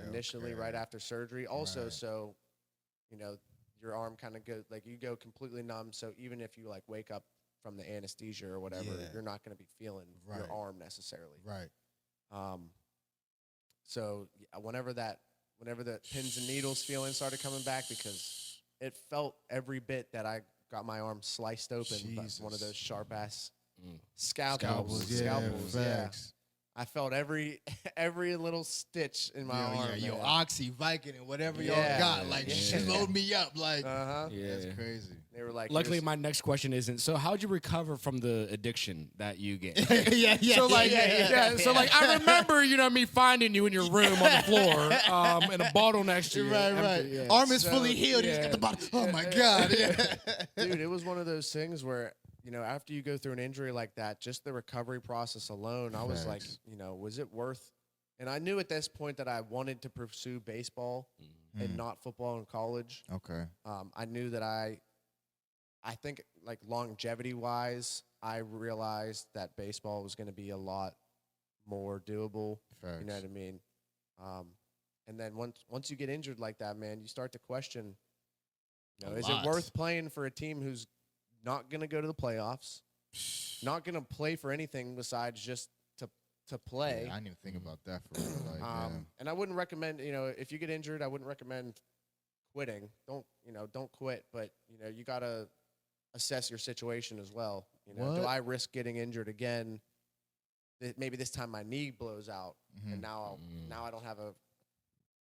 initially right after surgery. Also, so your arm kind of goes like you go completely numb. So even if you like wake up from the anesthesia or whatever, you're not going to be feeling your arm necessarily. Right. So whenever the pins and needles feeling started coming back, because it felt every bit that I got my arm sliced open by one of those sharp ass scalpels. Yeah. I felt every little stitch in my arm. Yeah, Oxy, Viking, and whatever y'all got. Like, load me up. Like, that's crazy. They were like, luckily, my next question isn't, so how'd you recover from the addiction that you get? So, I remember, me finding you in your room on the floor and a bottle next to you. Right. Yeah. Arm is fully healed. You just got the bottle. Oh, my God. Dude, it was one of those things where, after you go through an injury like that, just the recovery process alone, I was like, was it worth? And I knew at this point that I wanted to pursue baseball and not football in college. Okay. I knew that I think like longevity wise, I realized that baseball was going to be a lot more doable. Facts. You know what I mean? And then once you get injured like that, man, you start to question, is it worth playing for a team who's not going to go to the playoffs, not going to play for anything besides just to play? Yeah, I didn't even think about that for real. Like, and I wouldn't recommend, if you get injured, I wouldn't recommend quitting. Don't quit, but you got to assess your situation as well. Do I risk getting injured again? Maybe this time my knee blows out, and now I don't have a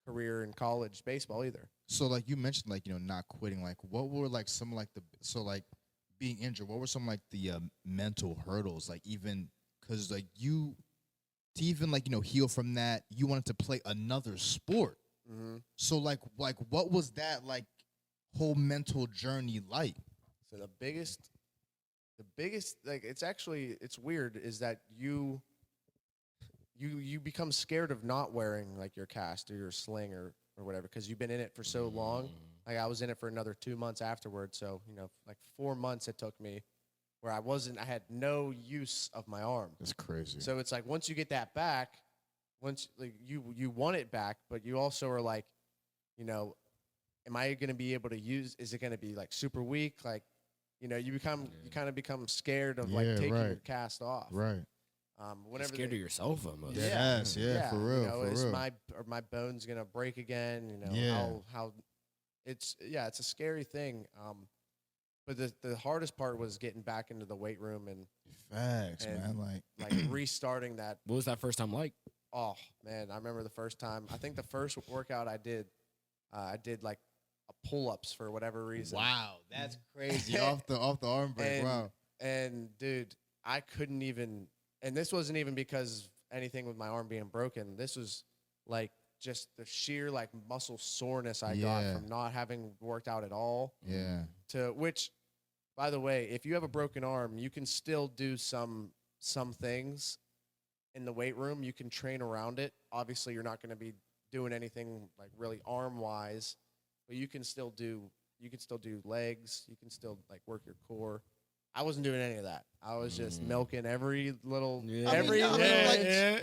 career in college baseball either. So like you mentioned, like not quitting. Like what were like some like being injured? What were some like the mental hurdles? Like even because like you to even like heal from that, you wanted to play another sport. So like what was that like whole mental journey like? So the biggest like it's weird is that you become scared of not wearing like your cast or your sling or whatever because you've been in it for so long. Like I was in it for another 2 months afterwards. So, like 4 months it took me where I had no use of my arm. That's crazy. So it's like once you get that back, once like you want it back, but you also are like, am I going to be able to use, is it going to be like super weak? Like, you kind of become scared of like taking your cast off. Right. Whenever scared of yourself almost. Yeah, for real. Is my bones going to break again? How it's a scary thing. But the hardest part was getting back into the weight room and man, like restarting that. What was that first time like? Oh man, I remember the first time. I think the first workout I did like pull-ups for whatever reason. Wow, that's crazy. off the arm break. Wow. And dude, I couldn't even. And this wasn't even because anything with my arm being broken. This was like just the sheer like muscle soreness I got from not having worked out at all. Yeah. To which, by the way, if you have a broken arm, you can still do some things in the weight room. You can train around it. Obviously, you're not going to be doing anything like really arm wise, but you can still do legs. You can still like work your core. I wasn't doing any of that. I was just milking every little, every little.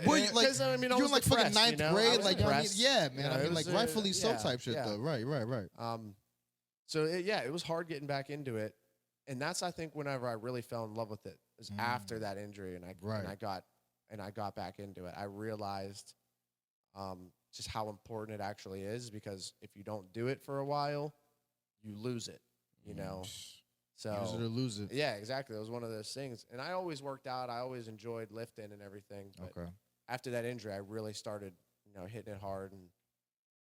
Were you like, you were like fucking ninth grade, like, man. Rightfully so type shit though. Right. So it was hard getting back into it, and that's I think whenever I really fell in love with it was after that injury, and I got back into it. I realized, just how important it actually is because if you don't do it for a while, you lose it. So use it or lose it. Yeah, exactly. It was one of those things. And I always worked out. I always enjoyed lifting and everything. But after that injury, I really started, hitting it hard. And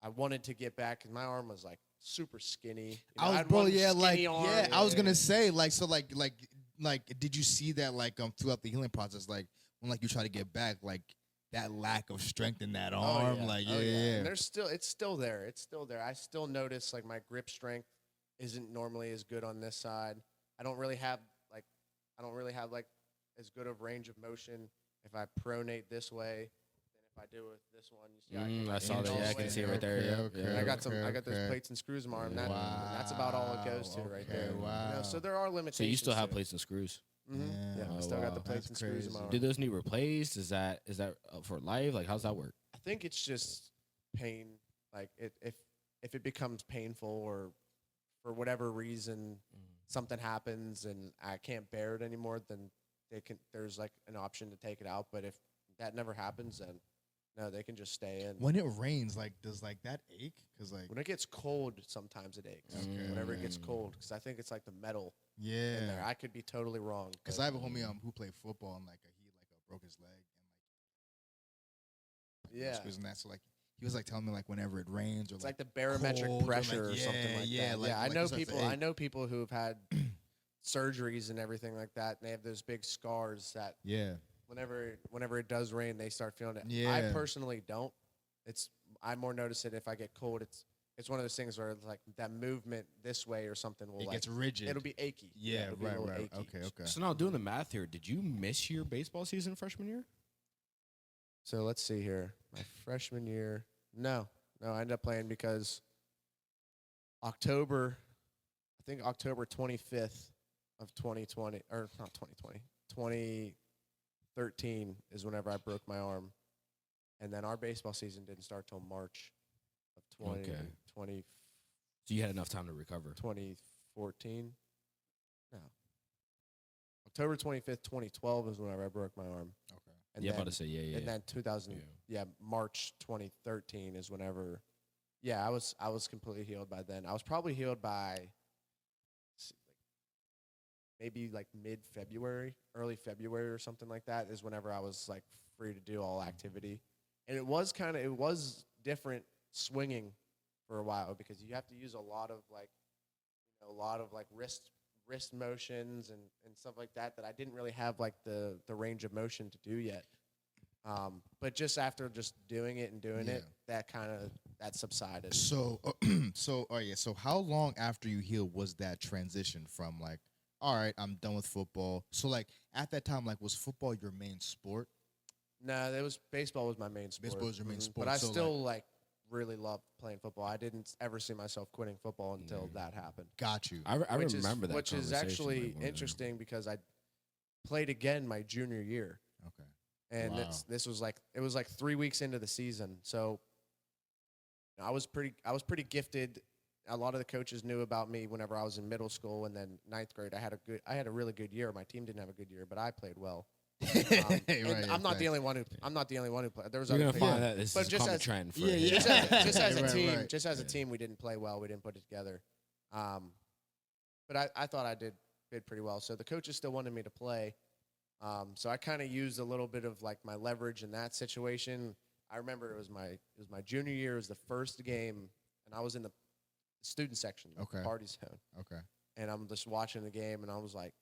I wanted to get back because my arm was like super skinny. I was gonna say did you see that like throughout the healing process, like when like you try to get back, like that lack of strength in that arm, And it's still there. It's still there. I still notice like my grip strength isn't normally as good on this side. I don't really have as good of range of motion if I pronate this way than if I do with this one. You see, I saw that. Yeah, I can see it right there. And I got those plates and screws in my arm. And that's about all it goes to right there. Wow. So there are limitations. So you still have plates and screws? Yeah, I still got the plates and screws in my arm. Do those need replaced? Is that for life? Like, how's that work? I think it's just pain, like if it becomes painful or for whatever reason something happens and I can't bear it anymore, then there's like an option to take it out. But if that never happens, then no, they can just stay in. When it rains, like, does like that ache? Cause like, When it gets cold, sometimes it aches. Okay. Whenever it gets cold, because I think it's like the metal in yeah. there. I could be totally wrong. Cause but- I have a homie who played football and like he broke his leg and yeah, and that. So like he was like telling me like whenever it rains or it's like the barometric cold or, pressure like, or something like yeah, that. like- Yeah, I like know it starts to people. I ache. know people who have had surgeries and everything like that, and they have those big scars that yeah. whenever it does rain, they start feeling it. I Yeah. personally don't. I more notice it if I get cold. It's one of those things where it's like that movement this way or something will It like gets rigid. it'll be achy. yeah, it'll be a right, little right. achy. Okay. So now doing the math here, did you miss your baseball season freshman year? So let's see here. My freshman year, no, I ended up playing because October 25th of 2020, or not 2020, 2013 is whenever I broke my arm. And then our baseball season didn't start till March of 2014. So you had enough time to recover. No. October 25th, 2012 is whenever I broke my arm. Okay. And Yeah, then, about to say, yeah. And then 2000, March 2013 is whenever, I was completely healed by then. I was probably healed by maybe like mid-February, early February or something like that is whenever I was like free to do all activity. And it was different swinging for a while because you have to use a lot of wrist motions and stuff like that I didn't really have like the range of motion to do yet. But just after just doing it, that subsided. So so how long after you healed was that transition from like, all right, I'm done with football? So like at that time, like was football your main sport? No, baseball was my main sport. Baseball was your main sport, But I so, still really loved playing football. I didn't ever see myself quitting football until that happened. Got you. I remember that. Which is conversation, actually like, when- interesting because I played again my junior year. Okay. And Wow. this was like 3 weeks into the season. So I was pretty gifted. A lot of the coaches knew about me whenever I was in middle school, and then ninth grade I had a really good year. My team didn't have a good year, but I played well. And Right, I'm not the only one who played. There was You're other gonna people. find that this But is just common as- trend for Yeah, him. yeah. Just as a Right, team, right. team, we didn't play well. We didn't put it together. But I thought I did pretty well. So the coaches still wanted me to play. So I kind of used a little bit of like my leverage in that situation. I remember it was my junior year. It was the first game, and I was in the student section, Okay. the party zone, Okay. and I'm just watching the game, and I was like,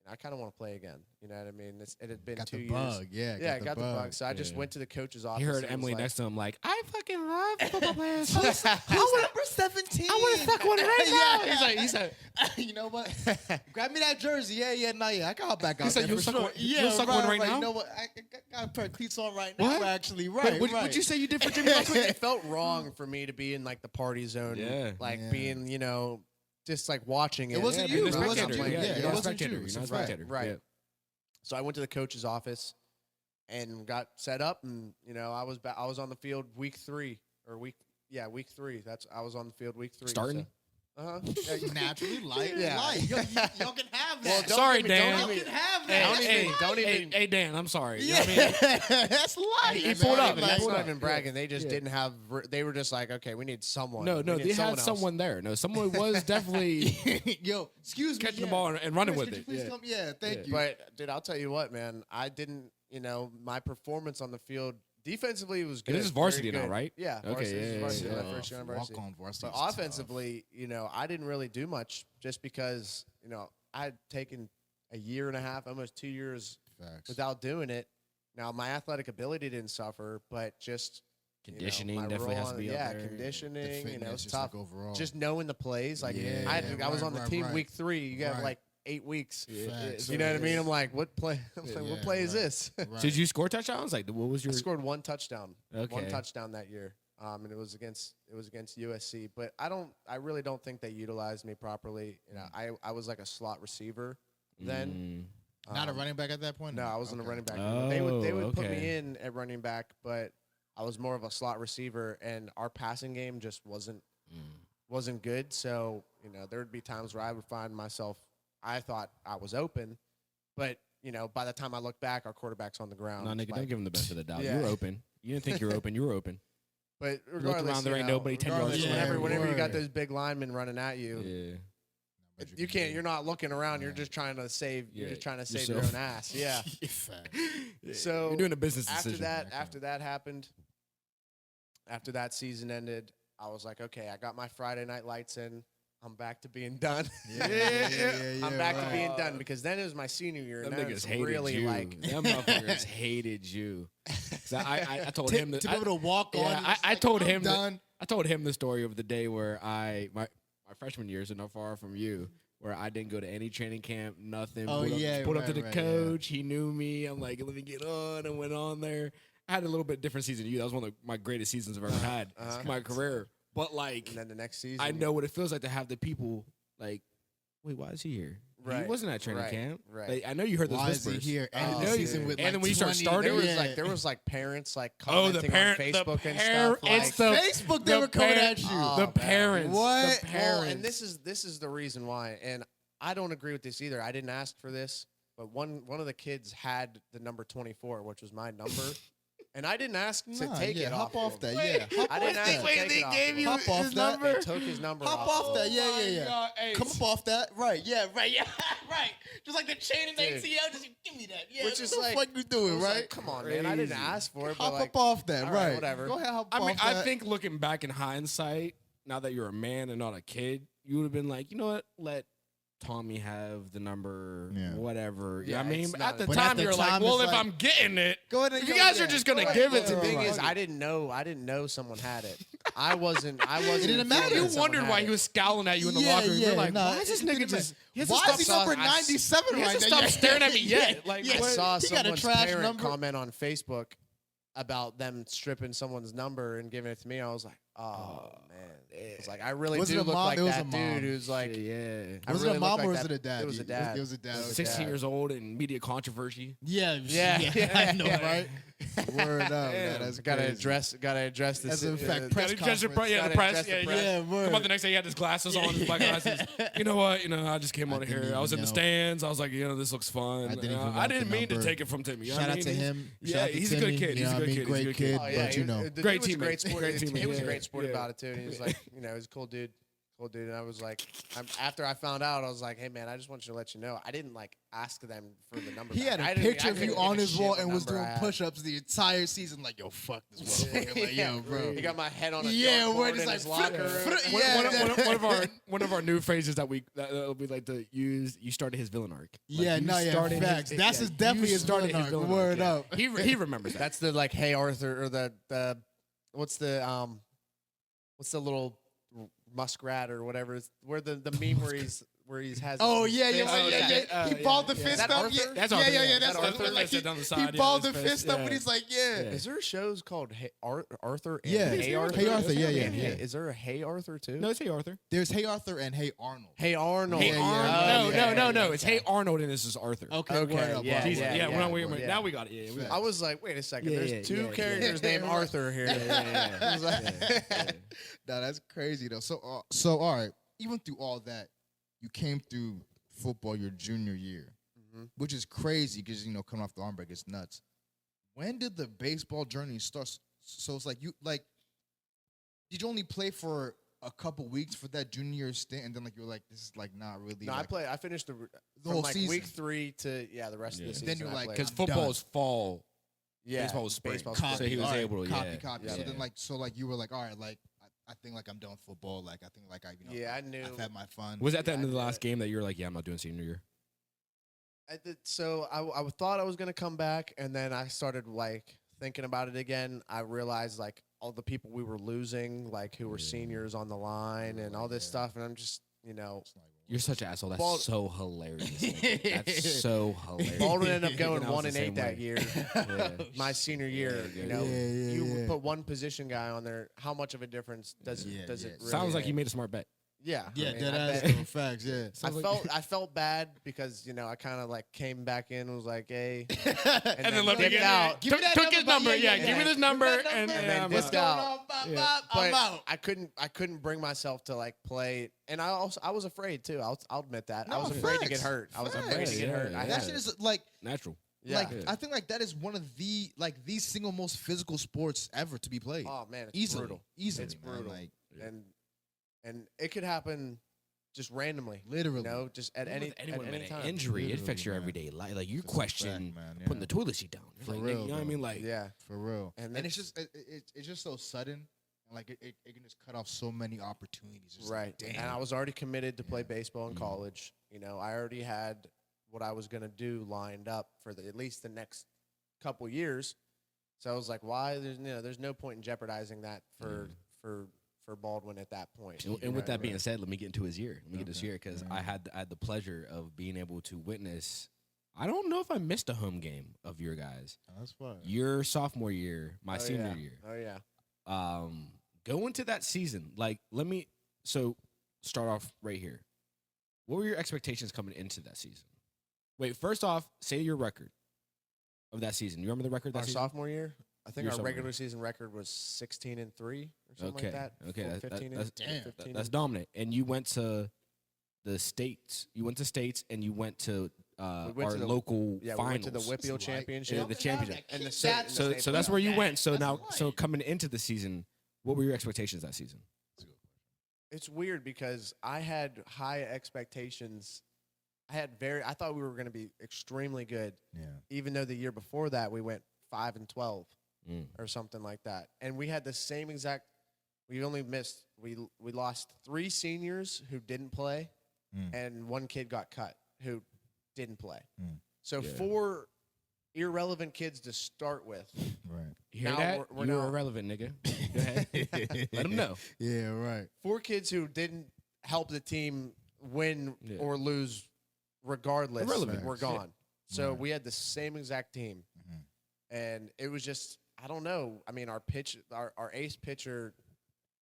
I kind of want to play again. You know what I mean? It had been Got 2 the years. bug. Yeah. Yeah, I got the bug. So I just Yeah. went to the coach's office. He heard and was Emily like, next to him like, I fucking love football players. Number 17. I want to suck one right now. Yeah. He's like, you know what? Grab me that jersey. Yeah. I can hop back out said there you'll for suck sure. one- Yeah, you'll suck one right now? You know what? I got to put cleats on right now. What? Actually, right. What'd you say you did for Jimmy last week? It felt wrong for me to be in like the party zone, Yeah. like being, just like watching it. It wasn't Yeah, you. being a It wasn't spectator. you. Yeah, Yeah, you're it not a wasn't spectator. you. You're not a Right, spectator. right. Yeah. So I went to the coach's office and got set up, and I was on the field week 3. I was on the field week 3. Starting? Naturally, light. Yeah. Light. Y'all can have that. Well, don't Sorry, get me- Dan. Don't Y'all get can me- have Hey, that. don't even- Hey, Dan, I'm sorry. You know Yeah. what I mean? That's light. He That's pulled not up. even- He That's pulled not up. even bragging. They just Yeah. didn't have. They were just like, okay, we need someone. No, We they need had someone else. someone there. No, someone was definitely Yo, excuse me. catching the yeah. ball and running Chris, with could you it. please Yeah. come? Yeah, thank Yeah. you. But dude, I'll tell you what, man. I didn't. My performance on the field defensively was good. This is varsity very now, good. right? Yeah. Okay, Varsity. This is yeah, varsity, yeah, my yeah. first year on varsity. Walk on varsity. But offensively, I didn't really do much just because, I had taken a year and a half, almost 2 years Facts. without doing it. Now, my athletic ability didn't suffer, but just Conditioning my definitely role has to on- be up yeah, there. The conditioning. fitness, It's just tough. like overall. Just knowing the plays, like Yeah, I was on the team right. week 3. You got Right. like 8 weeks. Facts. You know what I mean? I'm like, what play? I'm like, Yeah, what play is right. this? Right. So did you score touchdowns? Like, what was I your? scored 1 touchdown. One Okay. touchdown that year. And it was against USC. But I really don't think they utilized me properly. I was like a slot receiver then. Not a running back at that point? No, I wasn't a running back. Oh, They would put okay. me in at running back, but I was more of a slot receiver, and our passing game just wasn't good. So there would be times where I would find myself. I thought I was open, but by the time I look back, our quarterback's on the ground. No, nigga, don't give him the benefit of the doubt. Yeah. You were open. You didn't think you were open. You were open. But look regardless, around, there ain't nobody 10 yards regardless, away. whenever you got Word. those big linemen running at you, Yeah. you can't. You're not looking around. You're just trying to save. You're Yeah, just trying to save your yourself. own ass. Yeah. Fact. So You're doing a business after decision. after that happened, after that season ended, I was like, okay, I got my Friday night lights in. I'm back to being done. I'm back to being done because then it was my senior year. Them And then niggas it's hated really you. like Them motherfuckers hated you. 'Cause I told him that to be able to walk on. Yeah, and just I like, told I'm him done. I told him the story of the day where my freshman year, so not far from you, where I didn't go to any training camp, nothing. Oh, yeah, pulled up to right, the right, yeah. coach. He knew me. I'm like, let me get on, and went on there. I had a little bit different season than you. That was one of my greatest seasons I've ever had in my career. But like, and then the next season, I know what it feels like to have the people like, wait, why is he here? Right, He wasn't at training right, camp. right. Like, I know you heard those Why is whispers. he here? Oh, And the dude. season with And like then when you start 20 starting, there was like parents like Oh, the commenting on Facebook and stuff. it's like, the Facebook, they the were coming par- at you. Oh, the man. parents. What? The Well, parents. and this is the reason why. And I don't agree with this either. I didn't ask for this, but one of the kids had the number 24, which was my number, and I didn't ask to Nah, take yeah, it hop off off that. him. Yeah, hop I didn't off ask that. to take it off him. Hop off that. They took his number Hop off. off that. Yeah, my yeah, yeah. God, hey, Come up off that. Right. Yeah. Right. Yeah. right. Just like the chain in the Dude. ACL, just give me that. Yeah, Which is What the like, fuck you doing, I was right? like, come on, man. I didn't Crazy. ask for it, but Hop like, up off that. all right, Right. whatever. Go ahead. Hop I mean, off I that. think looking back in hindsight, now that you're a man and not a kid, you would have been like, you know what? Let Tommy have the number, Yeah. whatever. Yeah, I mean, it's at not the a- But time, at the you're like, time, well, it's if like- I'm getting it, Go ahead and if you go- guys yeah. are just gonna Go give ahead. it to the me, thing like, is, I didn't know someone had it. I wasn't. It didn't matter. you informed that someone wondered had why it. he was scowling at you in the Yeah, locker room. yeah, You're like, nah, why is this it nigga didn't just? He has to Why stop is he number I- 97 He has right to now? stop staring at me Yeah. yet. Like, Yeah. I what? saw He got a someone's trash parent number. comment on Facebook about them stripping someone's number and giving it to me. I was like, oh man. It's like I really Was it do a look mom? like It was that a dude mom. who's like, yeah. I Was really it a look mom like or was that- it a dad? It was a dad. It was a dad. It was a 16 dad. years old and media controversy. Yeah. Yeah. I know, Yeah. right? Word up. Man, that's gotta crazy. address this. As a fact, Gotta press address the conference. yeah, Gotta the press. address the Yeah, press. yeah. Yeah, word. Come on, the next day he had his glasses on, his black glasses. You know what? I just came on I here. didn't I was in even the know. stands. I was like, this looks fun. I didn't even I want didn't the mean to number. take it from Timmy. You know Shout what I out to mean? him. Yeah, Shout out to he's a good Timmy. kid. You He's know a what I good mean? kid. Great He's a good kid, Oh, yeah, but you know. the Great dude was a teammate. great sport. Great He teammate, was a yeah. great sport Yeah. about it too. And he was like, he's a cool dude. And I was like, after I found out, I was like, hey man, I just want you to let you know, I didn't like ask them for the number. He back. had a I didn't- picture I of couldn't you give on a his shit wall what and was number doing I had. push-ups the entire season. Like, yo, fuck this motherfucker. Like, yo, bro. He got my head on a Yeah, dartboard we're in just his like, locker room. Yeah, one of our new phrases that we like to use. You started his villain arc. Like, Yeah, you no, yeah, started his- facts. That's yeah, his definitely you his started villain arc. villain Word yeah. up. He remembers that. That's the like, hey Arthur, or the what's the little muskrat or whatever? It's where the meme where he's has. Oh his yeah, fist. yeah, yeah, yeah, yeah. He balled the yeah. fist Is that up. Arthur? Yeah, That's yeah, Arthur, yeah, yeah. yeah. That's That's Arthur. Arthur. Like Fist down the he side, yeah, balled his the fist, fist up, yeah. and he's like, yeah. Yeah. Is there shows called Arthur? And Yeah. Hey Arthur. Hey Arthur, yeah, yeah, And yeah. Is there a Hey Arthur too? No, it's Hey Arthur. There's Hey Arthur and Hey Arnold. Hey Arnold. Hey Yeah, Arnold. yeah, No. yeah, It's okay. Hey Arnold, and this is Arthur. Okay, Okay, word up, yeah, word Jesus. up. Yeah, yeah, wait, yeah. now we got it. Yeah, we got I was like, wait a second. Yeah, There's yeah, two yeah. characters named Arthur here. I was like- Nah, that's crazy though. So all right. Even through all that, you came through football your junior year, which is crazy because coming off the arm break, it's nuts. When did the baseball journey start? So it's like did you only play for a couple weeks for that junior year stint, and then like you were like, this is like not really. No, like, I finished the whole from like season. week 3 to the rest of Yeah. the season. Then you're I like, played. because I'm football done. is fall. yeah, baseball was spring. baseball So he was all right, able to, copy. yeah. So Yeah. then like you were like, all right, like I think like I'm done with football. Like I think like Yeah, I knew. I've had my fun. Was that the Yeah, end of the I did last it. game that you were like, yeah, I'm not doing senior year? So I thought I was gonna come back, and then I started like thinking about it again. I realized like all the people we were losing, like who were seniors on the line, and all this stuff, and I'm just You're such an asshole. That's Bald- so hilarious. Like, that's so hilarious. Baldwin ended up going And I was 1 the and 8 same that way. year. Yeah. My senior year, Yeah, you yeah. put one position guy on there. How much of a difference does Yeah, it yeah. really Sounds like make? you made a smart bet. Yeah. Yeah, I mean, dead I ass bet- though, facts. Yeah. I felt bad because I kind of like came back in and was like, hey, And then let me dipped get out. Took his number. Yeah, give me this number. And And then I'm dipped out. Yeah. But I couldn't bring myself to like play, and I was afraid too. I'll admit that I was No, afraid to get facts. hurt. I was afraid to Facts. get hurt. Yeah, I yeah. That had shit to, is like Natural. yeah. like I think like that is one of the single most physical sports ever to be played. Oh man, it's easily, brutal. easily, It's man, brutal. like And it could happen just randomly. literally. Just at any time. Injury, it Literally, affects your man. everyday life. Like you That's a question fact, man, putting yeah. the toilet seat down. You're For like, real, nigga, you know what I bro. mean? Like, Yeah. For real. And And it's just it's just so sudden. And like it can just cut off so many opportunities. It's Right. Like, damn. And I was already committed to play baseball in Mhm. college. I already had what I was going to do lined up for at least the next couple years. So I was like, why? There's no point in jeopardizing that for Baldwin at that point. and with that being Right. said, let me get into his year. Let me get this Okay. year because Yeah. I had the pleasure of being able to witness. I don't know if I missed a home game of your guys. That's fine. Your sophomore year, my Oh, senior yeah. year. Oh yeah. Go into that season. Like, start off right here. What were your expectations coming into that season? Wait, first off, say your record of that season. You remember the record that Our season? sophomore year, I think Your our sophomore regular year. season record was 16-3 or something Okay, like that. okay, that- 15 that's- and, damn. 15 That's and- dominant. And you went to the states. You went to states, and you went to We went our to the- local Yeah, we finals. went to the Whippeal That's right. championship. Yeah, the championship. And the That's- state- and the So state that's where you That- went. So that's now, light. so coming into the season, what were your expectations that season? It's weird because I had high expectations. I thought we were going to be extremely good, Yeah. even though the year before that we went 5-12 Mm. or something like that. And we had the same exact. We only missed. We lost 3 seniors who didn't play, Mm. and 1 kid got cut who didn't play. Mm. So Yeah. 4 irrelevant kids to start with. Right. You hear Now that? we're You're now- irrelevant, nigga. Go ahead. Let them know. Yeah. Right. 4 kids who didn't help the team win Yeah. or lose regardless Irrelevant. were Facts. gone. So Right. we had the same exact team. Mhm. And it was just I don't know. I mean our ace pitcher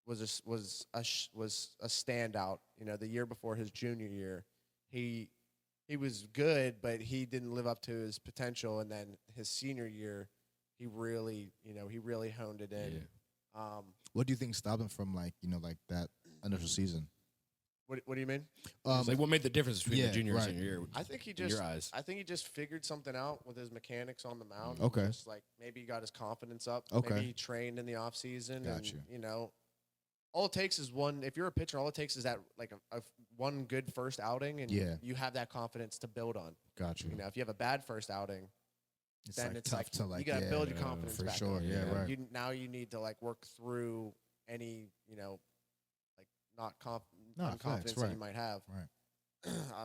was a standout, the year before his junior year. He was good, but he didn't live up to his potential, and then his senior year he really honed it in. What do you think stopped him from like that initial season? What do you mean? It's like, what made the difference between yeah, the junior right. and senior year? I think he in just your eyes. I think he just figured something out with his mechanics on the mound. Okay. Just like maybe he got his confidence up. Okay. Maybe he trained in the off season. Got and, you. all it takes is one. If you're a pitcher, all it takes is that like a one good first outing, and Yeah. you have that confidence to build on. Got you. If you have a bad first outing, It's then like it's tough like to like you gotta yeah, build your confidence for back sure. up. Yeah. Right. You need to like work through any like not No, facts, confidence that right. you might have. Right.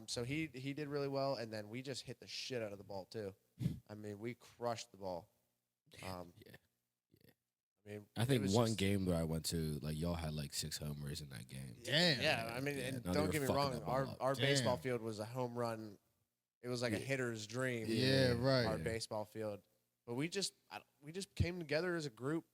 So he did really well, and then we just hit the shit out of the ball too. I mean, we crushed the ball. Yeah. I mean, I it think was one just- game where I went to, like, y'all had like 6 homers in that game. Damn. Yeah, I mean, Yeah, and no, they don't were get me fucking wrong. that ball Our up. our baseball Damn. field was a home run. It was like a hitter's dream. Yeah. Right. Our baseball field, but we just came together as a group.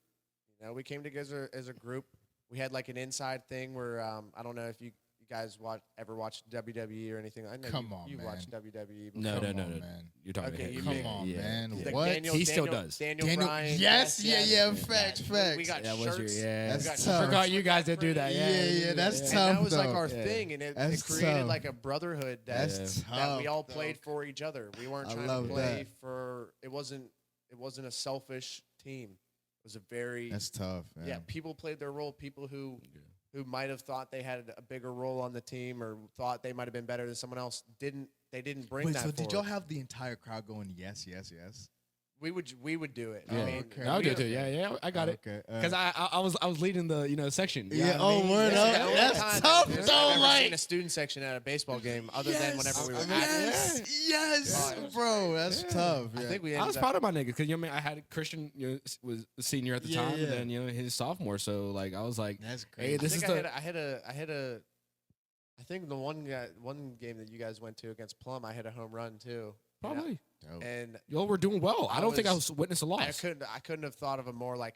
We came together as a group. We had like an inside thing where I don't know if you guys ever watched WWE or anything. I know Come you, on, you man. watched WWE before. No, Come no, on, no. man. You're talking Okay, about you Come big- on, yeah. man. Like What? He still does. Daniel Bryan. Yes. Yeah. yes. Facts. We Facts. got That was your, shirts. yeah. That's We got tough. I forgot you guys that do that. Yeah, that's And tough. that was like though. our Yeah. thing, and it That's created tough. like a brotherhood that, That's that tough. we all though. played for each other. We weren't I trying love to play that. for it wasn't a selfish team. It was a very That's tough. yeah, people played their role. People who might have thought they had a bigger role on the team or thought they might have been better than someone else didn't bring Wait, that so did forward. y'all have the entire crowd going yes, yes, yes? we would do it. Oh, I mean, okay. I'll do we it too. Yeah, I got it. Okay. Because I was leading the section. You know Yeah. what I Oh, mean? word This is up. the only That's time tough, I've though. ever Like, seen a student section at a baseball game, other than whenever we were at yes, bro. That's tough. I yeah. think we I ended was up, proud of my nigga because I had Christian was a senior at the Yeah, time, yeah. and then his sophomore. So like I was like, That's hey, crazy. this is I hit a I think the one game that you guys went to against Plum, I hit a home run too. probably Dope. And y'all were doing well. I don't think I was witness a I loss. couldn't have thought of a more like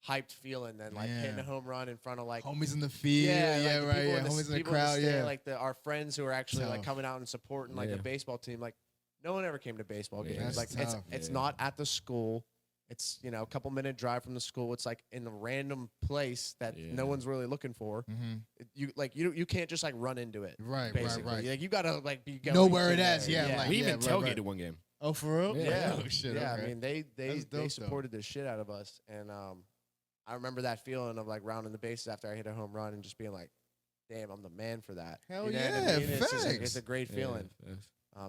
hyped feeling than like hitting Yeah. a home run in front of like Homies in the field. yeah, Yeah, like the right. people Yeah, in the, homies in the people crowd. stand, Yeah. like our friends who are actually like Tough. coming out and supporting like Yeah. the baseball team. Like no one ever came to baseball Yeah. games. That's Like tough. it's Yeah. not at the school. It's a couple minute drive from the school. It's like in a random place that Yeah. no one's really looking for. Mm-hmm. You can't just like run into it. Right, Basically, right, right. like you gotta like be going Know where to it is, there. yeah, like- We even right, tailgated right. one game. Oh, for real? Yeah. Oh, shit. Yeah, Okay. I mean they That's dope, though. supported the shit out of us, and I remember that feeling of like rounding the bases after I hit a home run and just being like, "Damn, I'm the man for that." Hell you know yeah, what I mean? It's, just, like, facts. it's a great feeling, Yeah.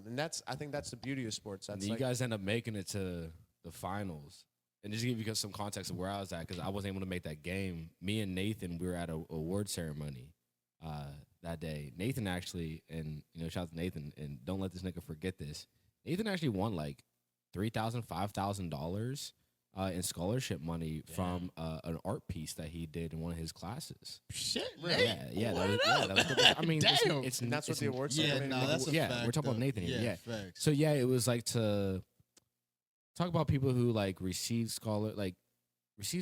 and I think that's the beauty of sports. And That's then you like, guys end up making it to the finals. And just to give you some context of where I was at, because I wasn't able to make that game. Me and Nathan, we were at a award ceremony that day. Nathan actually, and shout out to Nathan, and don't let this nigga forget this. Nathan actually won like $3,000, $5,000 in scholarship money from an art piece that he did in one of his classes. Shit, Yeah, Word that up. was dope. I mean, Damn. it's and that's what it's the awards. Yeah, ceremony no, was. that's a yeah, fact. we're talking about though. Nathan here. Yeah. Facts. So yeah, it was like to talk about people who like receive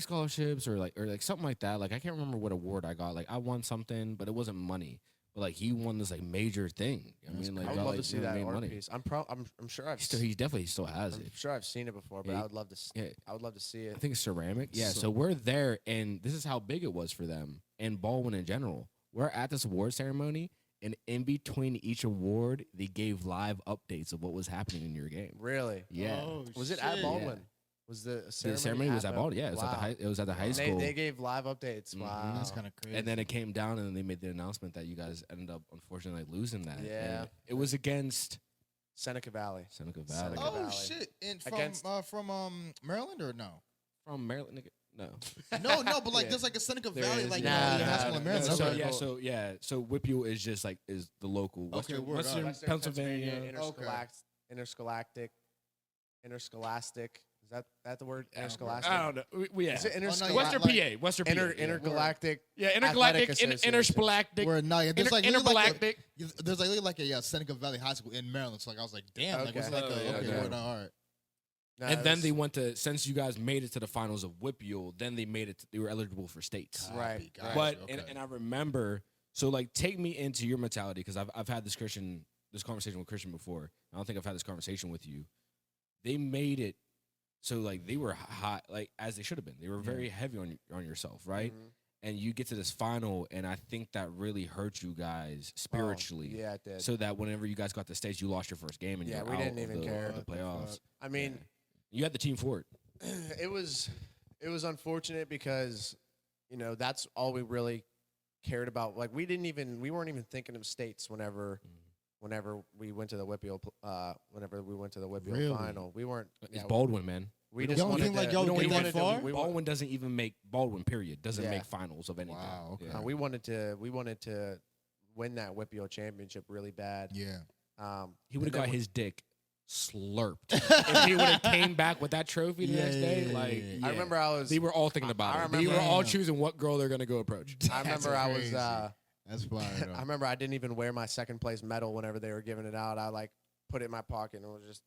scholarships or like something like that. Like I can't remember what award I got. Like I won something, but it wasn't money. But like he won this like major thing. I mean, like I would got, love like, to see you know, that made art money. piece. I'm sure I've He definitely still has I'm it. sure I've seen it before, but Yeah, I would love to. Yeah, I would love to see it. I think it's ceramic. Yeah, So- so we're there, and this is how big it was for them and Baldwin in general. We're at this award ceremony, and in between each award, they gave live updates of what was happening in your game. Really? Yeah, Oh, Was it at shit. Baldwin? Was the the ceremony was at Baldwin. Yeah, it was at the Wow. high. It was at the high And school. They gave live updates. Mhm. Wow. That's kind of crazy. And then it came down, and then they made the announcement that you guys ended up unfortunately like, losing that. Yeah. And it was against Seneca Valley. Seneca Seneca Valley. Valley. Oh shit! And Against- from Maryland or no? From Maryland. Nigga. No. No, but like Yeah. there's like a Seneca There Valley, is, like yeah. high school Nah, in Maryland. nah, So Okay. nah. so Whipple is just like is the local Okay, word up. Western Pennsylvania. Interscholastic. Is that the word? Interscholastic. I don't know. Yeah. Is it no, interscholastic? yeah, Western like- PA. Western PA. Intergalactic. Yeah, Athletic intergalactic, Association. interscholastic, Where no, yeah, there's like literally intergalactic. there's like a Seneca Valley High School in Maryland. So like I was like, damn, like was it Okay. like a Yeah, okay, yeah. word, all right. No, And it then was- they went to since you guys made it to the finals of Whipule, then they made it. They were eligible for states. Right, Gotcha, But okay. and I remember, so like take me into your mentality because I've had this conversation with Christian before. I don't think I've had this conversation with you. They made it so like they were hot, like as they should have been. They were very heavy on yourself, right? Mhm. And you get to this final, and I think that really hurt you guys spiritually. Oh, yeah, it did. So that whenever you guys got to states, you lost your first game, and Yeah, you're we out didn't of even the, care. the What the playoffs. fuck? I mean, You had the team for it. it was unfortunate because that's all we really cared about. Like we weren't even thinking of states whenever we went to the Whipple Really? final. We weren't. It's yeah, Baldwin, man. We You just don't wanted think, to, like, y'all we would get wanted that far? we Baldwin doesn't even make Baldwin. Period. Doesn't Yeah. make finals of anything. Wow, okay. Yeah. we wanted to win that Whipple championship really bad. Yeah. He would have And got then his dick slurped if he would have came back with that trophy the Yeah, next day. yeah, Like yeah, yeah. I remember I was. they were all thinking about I it. They remember- were all choosing what girl they're gonna go approach. I remember I was. crazy. That's fire. Though. I remember I didn't even wear my second place medal whenever they were giving it out. I like put it in my pocket and was just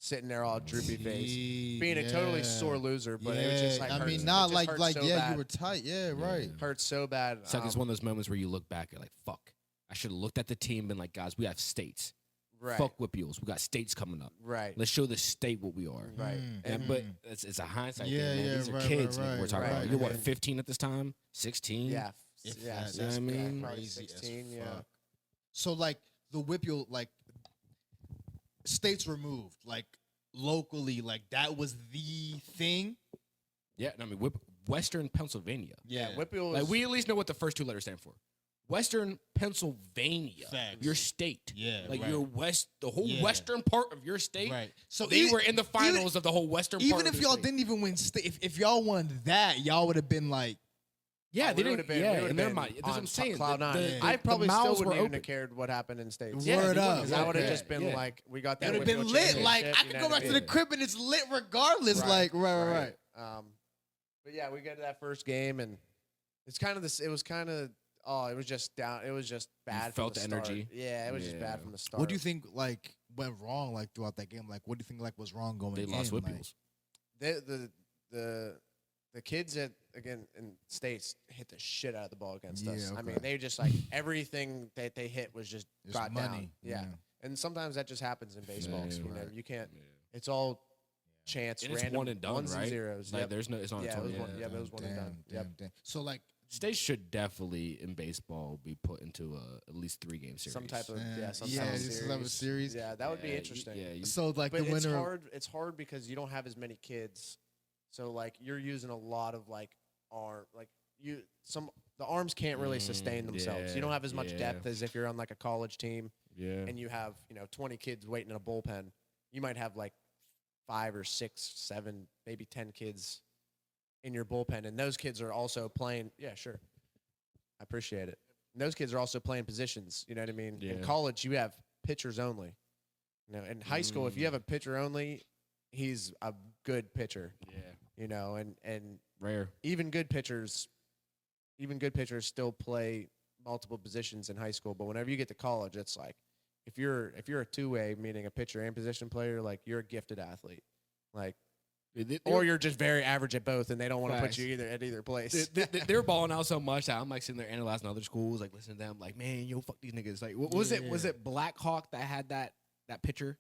sitting there all droopy face, being a totally sore loser. But it was just like I hurts- mean, it not just like hurts like so yeah, bad. you were tight. Yeah, right. Hurt so bad. It's like it's one of those moments where you look back and like, fuck. I should have looked at the team and been like, guys, we have states. right, Fuck Whippules. We got states coming up. right, Let's show the state what we are. right. And but it's a hindsight Yeah, thing, man. yeah, These are right, kids right, nigga, we're right, talking right. about. You're what, And- 15 at this time? 16? Yeah, If yeah, that, you know what I mean? probably Crazy as 16. Yeah, fuck. So like the Whipple, like states removed, like locally, like that was the thing. Yeah, I mean, Western Pennsylvania. yeah. Whipple was Like, we at least know what the first two letters stand for. Western Pennsylvania. Facts. Your state. Yeah, Like, right. your the whole Yeah. western part of your state. Right. So They were in the finals of the whole western part Even of if your y'all state. didn't even win state, if y'all won that, y'all would have been like, Yeah, they we didn't. would've been- Yeah, we would've in their been mind. That's what on I'm saying. Cloud nine. the- I probably still mouths wouldn't were even open. have cared what happened in states. Yeah, Word because up. I would have Yeah, just been yeah. like, we got that. it would have Whipple been lit. championship, Like I you could know go what I back to mean? the crib and it's lit regardless. Like right. But yeah, we got to that first game, and it's kind of this. It was kind of it was just down. It was just bad. felt from the the start. energy? Yeah, it was just Yeah. bad from the start. What do you think like went wrong like throughout that game? Like what do you think like was wrong going They in? lost Like, Whippules. The kids at again in states hit the shit out of the ball against Yeah, us. I mean, okay. they just like everything that they hit was just It's got money. down. Yeah. And sometimes that just happens in baseball. Yeah, You know, right. you can't. Yeah. It's all chance, And it's random one and done, ones right? and zeros. Like Yep. there's no, it's not. Yeah, a it was total- one- yeah, but it was one and done. Yep. Damn. So like, States should definitely in baseball be put into a at least 3-game series. Some type of some Yeah, type of just have a series. Yeah, that would be Yeah, interesting. Yeah, so like But the it's winner. hard. It's hard because you don't have as many kids, so like you're using a lot of like the arms can't really sustain themselves. You don't have as much yeah. depth as if you're on like a college team yeah. and you have 20 kids waiting in a bullpen. You might have like 5 or 6, 7, maybe 10 kids in your bullpen, and those kids are also playing. Yeah, sure, I appreciate it. And those kids are also playing positions. You know what I mean? In Yeah. college, you have pitchers only. In high school, if you have a pitcher only, he's a good pitcher. Yeah. And Rare. even good pitchers still play multiple positions in high school. But whenever you get to college, it's like if you're a two-way, meaning a pitcher and position player, like you're a gifted athlete, like or you're just very average at both, and they don't want to put Facts. you at either place. They're balling out so much that I'm like sitting there analyzing other schools, like listening to them, like, man, yo, fuck these niggas. Like, what was it? Was it Blackhawk that had that pitcher?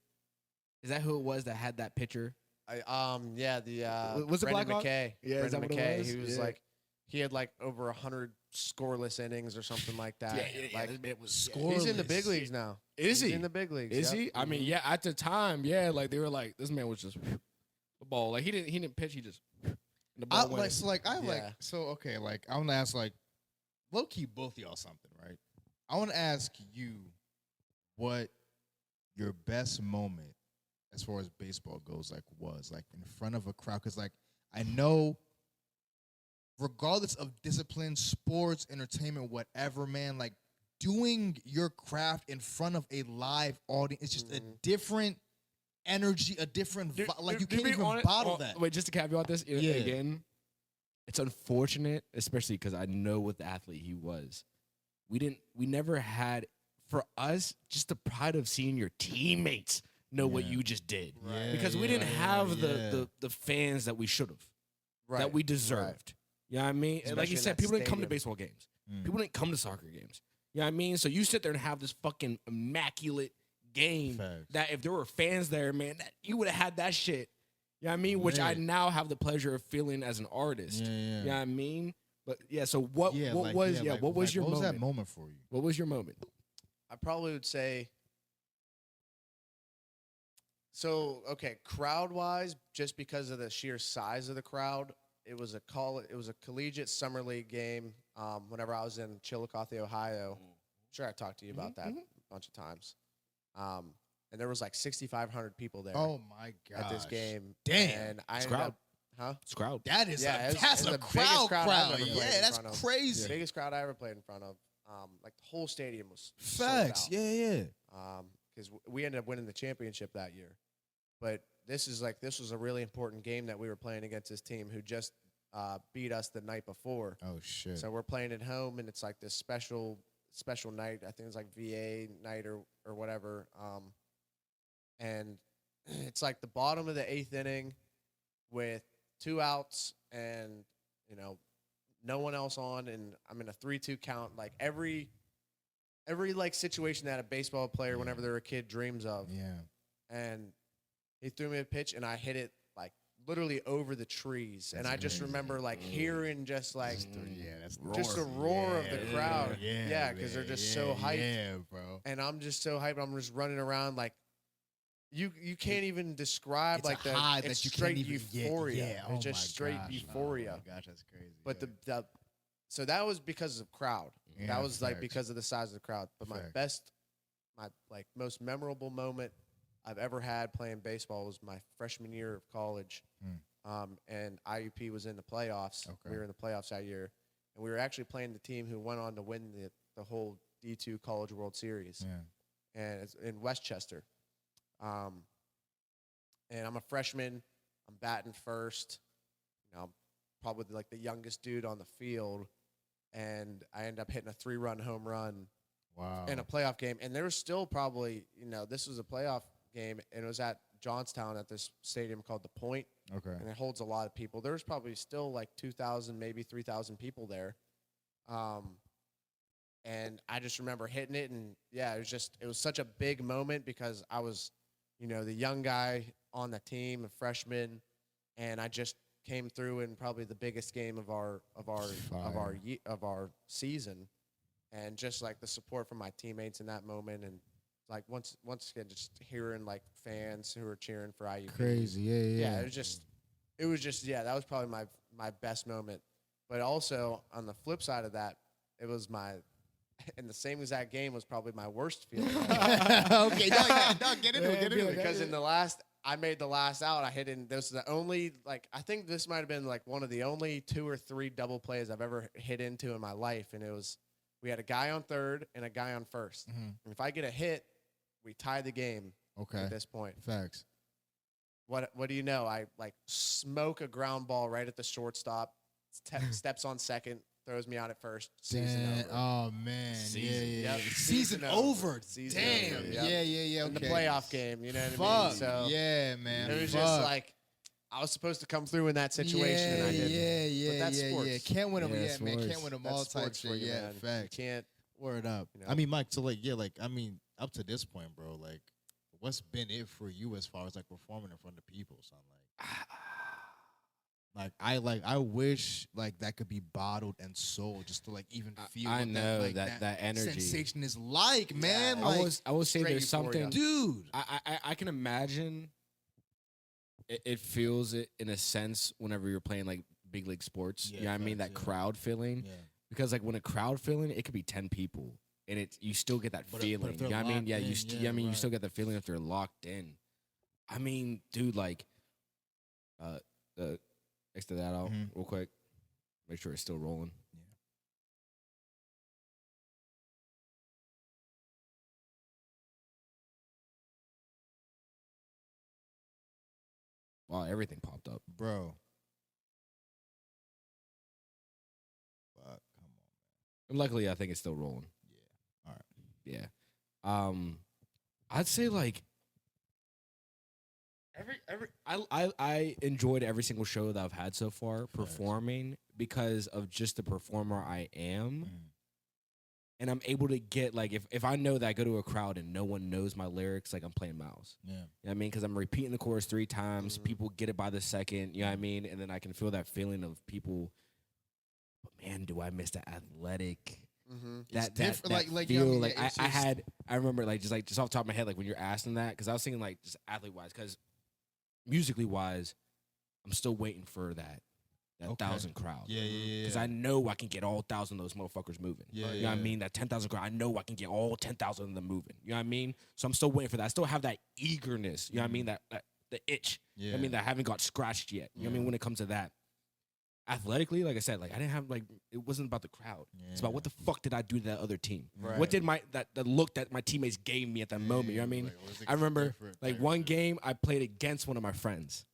Is that who it was that had that pitcher? Was it Was it Brendan Blackhawk? McKay? Yeah, is Brendan that what it McKay. was? He was Yeah. like, he had like over 100 scoreless innings or something like that. Like, it was he's in the Scoreless. big leagues now. Is He's he in the big leagues? Is yep. he? I mean, yeah. At the time, yeah, like they were like, this man was just the ball. Like he didn't pitch. He just and the I ball went. Yeah. Okay, like I want to ask like low key both of y'all something, right? I want to ask you what your best moment as far as baseball goes was like in front of a crowd, because like I know regardless of discipline, sports, entertainment, whatever, man, like doing your craft in front of a live audience, it's just a different energy, a different like you To can't be even honest- bottle that. Wait, just to caveat this Yeah. again, it's unfortunate, especially because I know what the athlete he was. We never had, for us, just the pride of seeing your teammates know what Yeah. you just did. Yeah, Because we yeah, didn't have yeah. the fans that we should have, Right. that we deserved. You know what I mean? And like Especially you in said, that people didn't come to stadium. baseball games. Mm. People didn't come to soccer games. You know what I mean? So you sit there and have this fucking immaculate game Facts. that if there were fans there, man, that you would have had that shit. You know what I mean? Which I Lit. now have the pleasure of feeling as an artist. Yeah, yeah. You know what I mean? But yeah, so what was like, what was your what was moment? that moment for you? What was your moment? I probably would say. So okay, crowd wise, just because of the sheer size of the crowd, it was a collegiate summer league game. Whenever I was in Chillicothe, Ohio, sure I talked to you about that a bunch of times. And there was like 6,500 people there Oh my god! at this game. Damn. And I It's ended crowd. up, huh? It's crowd. That is Yeah, it's that's the a biggest crowd. crowd I've ever played Yeah, in that's front of. crazy. Biggest crowd I ever played in front of. Like the whole stadium was Facts. sold out. Yeah. Because we ended up winning the championship that year. But this was a really important game that we were playing against this team who just beat us the night before. Oh shit. So we're playing at home, and it's like this special night. I think it's like VA night or whatever. And it's like the bottom of the 8th inning with 2 outs and no one else on, and I'm in a 3-2 count. Like every like situation that a baseball player, whenever they're a kid, dreams of. Yeah. And he threw me a pitch, and I hit it like literally over the trees. And That's I just amazing. remember like hearing just like That's just the roar of the crowd. Yeah, because they're just so hyped. Yeah, bro. And I'm just so hyped. I'm just running around like you can't even describe It's like a the high it's that you straight can't even euphoria. Yeah. It's just straight euphoria. Oh my gosh, that's crazy. But yeah. so that was because of crowd. Yeah, that was like facts. because of the size of the crowd. But Facts. my like most memorable moment I've ever had playing baseball was my freshman year of college. And IUP was in the playoffs. Okay. We were in the playoffs that year, and we were actually playing the team who went on to win the whole D2 College World Series. Yeah. And it's in Westchester. And I'm a freshman. I'm batting first. I'm probably like the youngest dude on the field, and I end up hitting a 3-run home run Wow. in a playoff game. And there was still probably, this was a playoff game, and it was at Johnstown at this stadium called the Point, Okay. and it holds a lot of people. There's probably still like 2,000, maybe 3,000 people there. And I just remember hitting it, and yeah, it was such a big moment because I was, the young guy on the team, a freshman, and I just came through in probably the biggest game of our season, and just like the support from my teammates in that moment, and like once again just hearing like fans who were cheering for IUP. Crazy, Yeah, it was just that was probably my best moment. But also on the flip side of that, it was in the same exact game was probably my worst feeling. Okay, no, get into it. Because I made the last out. I hit in. This is the only I think this might have been like one of the only 2 or 3 double plays I've ever hit into in my life, and we had a guy on third and a guy on 1st. Mhm. And if I get a hit, we tie the game. Okay. At this point, Facts. what do you know? I smoke a ground ball right at the shortstop. Steps on second, throws me out at first. Season over. Oh man. Season. Yeah. Yep. Season over. Season Damn. over, yep. Yeah. Okay. In the playoff game, you know what Fuck. I mean? So yeah, man. it was Fuck. just like I was supposed to come through in that situation, and I didn't. Yeah. But that's sports. Yeah. Can't win them. Yeah, Yeah, man. sports. Can't win them That's all type sports for shit. you, Yeah. man. Facts. You can't. Word up. You know? I mean, Mike. So up to this point, bro. Like, what's been it for you as far as like performing in front of people, son? I wish like that could be bottled and sold just to like even feel. I what know like, that energy. sensation is like, man. Yeah. Like, I will say straight there's euphoria. something, dude. I can imagine it feels it in a sense whenever you're playing like big league sports. Yeah, You know what I mean? That facts, yeah. crowd feeling. Yeah. Because like when a crowd feeling, it could be 10 people. And you still get that But if feeling. You they're know what I mean? locked Yeah, in, you right. still get the feeling if they're locked in. I mean, dude, like exit that out Mhm. real quick. Make sure it's still rolling. Yeah. Wow, everything popped up. Bro. Fuck, come on. And luckily I think it's still rolling. Yeah. All right. Yeah. I'd say like I enjoyed every single show that I've had so far performing because of just the performer I am. Mhm. And I'm able to get like if I know that I go to a crowd and no one knows my lyrics, like I'm playing mouse. Yeah. You know what I mean? Because I'm repeating the chorus 3 times. Mhm. People get it by the second. You know what I mean? And then I can feel that feeling of people. But man, do I miss the athletic? Mm-hmm. It's That different, like, feel. you know what I mean? Like Yeah, it's I just- had. I remember like just off the top of my head, like when you're asking that, because I was thinking like just athlete wise, because musically wise, I'm still waiting for that Okay. 1,000 crowd. Yeah. Because I know I can get all 1,000 of those motherfuckers moving. Yeah, You know what I mean? That 10,000 crowd, I know I can get all 10,000 of them moving. You know what I mean? So I'm still waiting for that. I still have that eagerness. You know what I mean? That the itch. Yeah. I mean, that I haven't got scratched yet. You know what I mean? When it comes to that. Athletically, like I said, like I didn't have like it wasn't about the crowd. It's about what the fuck did I do to that other team? Right. What did the look that my teammates gave me at that moment? You know what I mean? Like, was it I remember different like type one shit? game I played against one of my friends,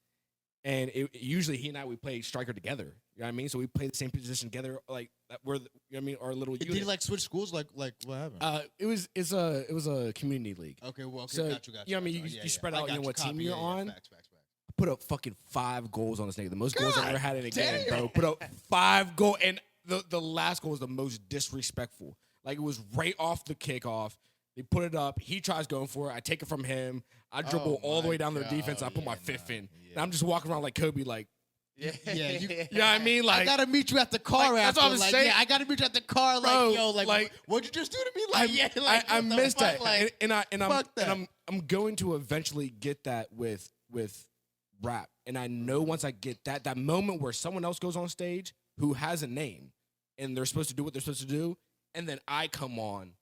and usually he and I we play striker together. You know what I mean? So we play the same position together. Like we're you know what I mean? Our little Did unit. you like switch schools? Like what happened? It was a community league. Okay, well, so, got you. you know what I mean? You spread I out, you got know what team Copy. you're Yeah, on. Facts. Put up fucking 5 goals on this nigga. The most goals I've God ever had in a game, damn. bro. Put up 5 goals, and the last goal was the most disrespectful. Like it was right off the kickoff. They put it up. He tries going for it. I take it from him. I dribble all the my way down their God. defense. I put Yeah, my fifth in. yeah. And I'm just walking around like Kobe, like, Yeah, you you know what I mean? Like, I gotta meet you at the car. Like, that's what after. I'm like, saying. Yeah, I gotta meet you at the car. Like, Bro, yo, like, what'd you just do to me? I, Like, yeah, like, I what the missed fuck? that, Like, and fuck that. I'm going to eventually get that with rap, and I know once I get that moment where someone else goes on stage who has a name, and they're supposed to do what they're supposed to do, and then I come on,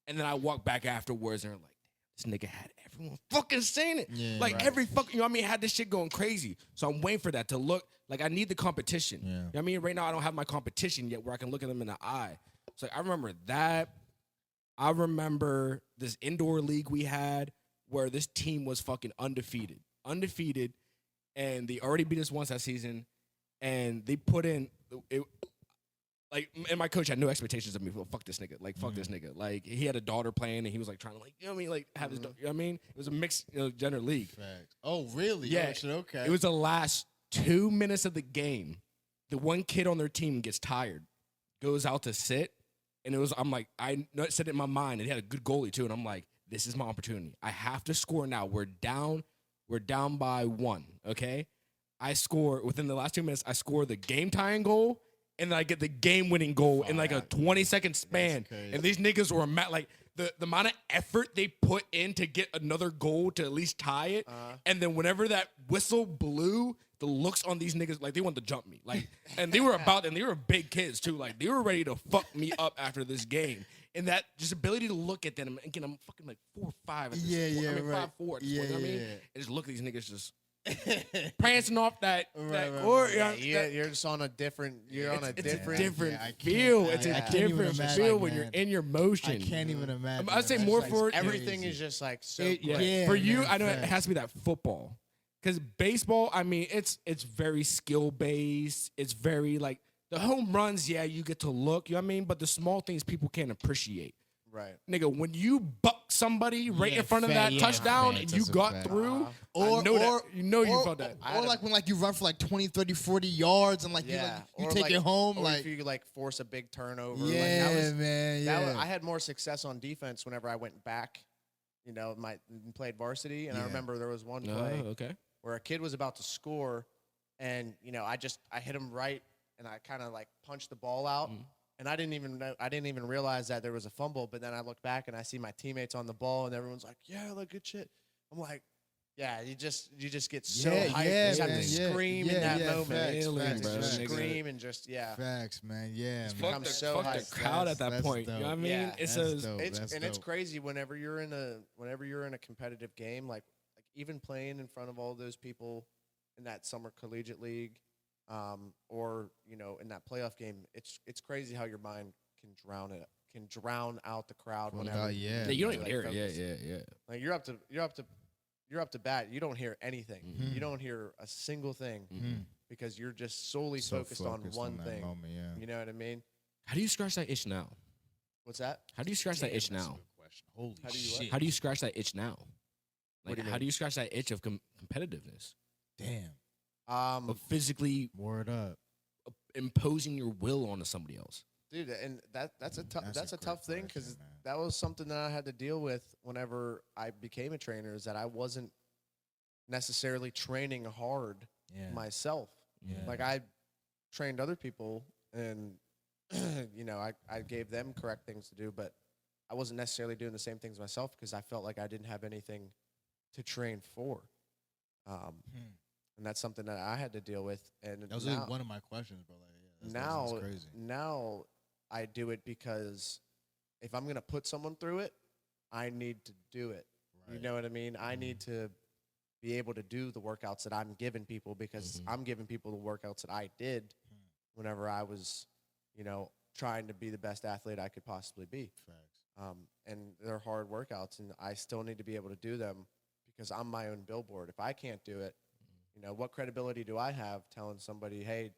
and then I walk back afterwards, and they're like, this nigga had everyone fucking saying it, Yeah, like right. every fucking, you know what I mean, had this shit going crazy. So I'm waiting for that to look like I need the competition. Yeah. You know what I mean? Right now I don't have my competition yet where I can look at them in the eye. So I remember that. I remember this indoor league we had where this team was fucking undefeated, and they already beat us once that season, and they put in it. and my coach had no expectations of me. Well, fuck this nigga. Like, fuck this nigga. Like, he had a daughter playing, and he was like trying to, like, you know what I mean? Like, have his, you know what I mean? It was a mixed, gender league. Facts. Oh, really? Yeah. Oh, shit, okay. It was the last 2 minutes of the game. The one kid on their team gets tired, goes out to sit, and I'm like, I said it in my mind, and he had a good goalie too, and I'm like, this is my opportunity. I have to score now. We're down by 1. Okay, I score within the last 2 minutes. I score the game tying goal, and then I get the game winning goal in like a 20-second span. crazy. And these niggas were mad. Like the amount of effort they put in to get another goal to at least tie it, and then whenever that whistle blew, the looks on these niggas, like, they wanted to jump me. Like, and they were big kids too. Like, they were ready to fuck me up after this game. And that just ability to look at them, and again, I'm fucking like 4 or 5 at this point. I mean, right. 5'4" at this Yeah, point, you know what I mean? yeah. And just look at these niggas just prancing off that, Right, or, right. you know, Yeah, you're just on a different. You're on a it's different. a different Yeah, I can't- feel. I- It's I a can't even different imagine, feel when you're man. in your motion. I can't even imagine. I'd say man. more It's for like Everything crazy. is just like so. Yeah, quick. For you, man, I know it facts. has to be that football. Because baseball, I mean, it's very skill based. It's very like the home runs, yeah, you get to look, you know what I mean? But the small things people can't appreciate. Right. Nigga, when you buck somebody right Yeah, in front of fact, that yeah, touchdown facts, and you that's a got fact. through, Or, I know that. You or, felt that. Or like when like you run for like 20, 30, 40 yards and like Yeah. you Or take like- it home or like if you like force a big turnover. yeah, like, that was, man, that yeah. was, I had more success on defense whenever I went back. Played varsity, and I Yeah. remember there was one Oh, play okay. where a kid was about to score, and I hit him right, and I kind of like punched the ball out, and I didn't even realize that there was a fumble. But then I look back and I see my teammates on the ball, and everyone's like, "Yeah, look, good shit." I'm like, "Yeah, you just get so Yeah, hyped, yeah, you just have man, to yeah, scream yeah, in that yeah, moment, facts, Feeling, facts, bro. facts. Nigga. scream and just Facts, man. Yeah, It's man. become so fuck the hyped. crowd at that That's point. You know dope. what I mean? Yeah, It's that's a dope. It's That's it's dope. crazy whenever you're in a competitive game, like even playing in front of all those people in that summer collegiate league, or in that playoff game. It's crazy how your mind can drown out the crowd Well, whenever. yeah, you don't even like, hear it. focus. Yeah. Like you're up to bat. You don't hear anything. Mhm. You don't hear a single thing Mhm. because you're just solely So focused on one that thing. moment, yeah. You know what I mean? How do you scratch that itch now? What's that? How do you scratch that Damn, itch that's a now? good question. Holy How do you what? shit. How do you scratch that itch now? What Like, do you how mean? do you scratch that itch of competitiveness? Damn. Of physically Word up. imposing your will onto somebody else? Dude, and that's a tough That's a tough great thing because question, man. that was something that I had to deal with whenever I became a trainer. Is that I wasn't necessarily training hard Yeah. myself. Yeah. Like I trained other people, and I gave them correct things to do, but I wasn't necessarily doing the same things myself because I felt like I didn't have anything to train for. And that's something that I had to deal with. And That was now, really one of my questions, bro. Like, yeah, now, that's crazy. now I do it because if I'm gonna put someone through it, I need to do it. You Right. know what I mean? I need to be able to do the workouts that I'm giving people because I'm giving people the workouts that I did whenever I was, trying to be the best athlete I could possibly be. Facts. And they're hard workouts, and I still need to be able to do them because I'm my own billboard. If I can't do it, what credibility do I have telling somebody, hey,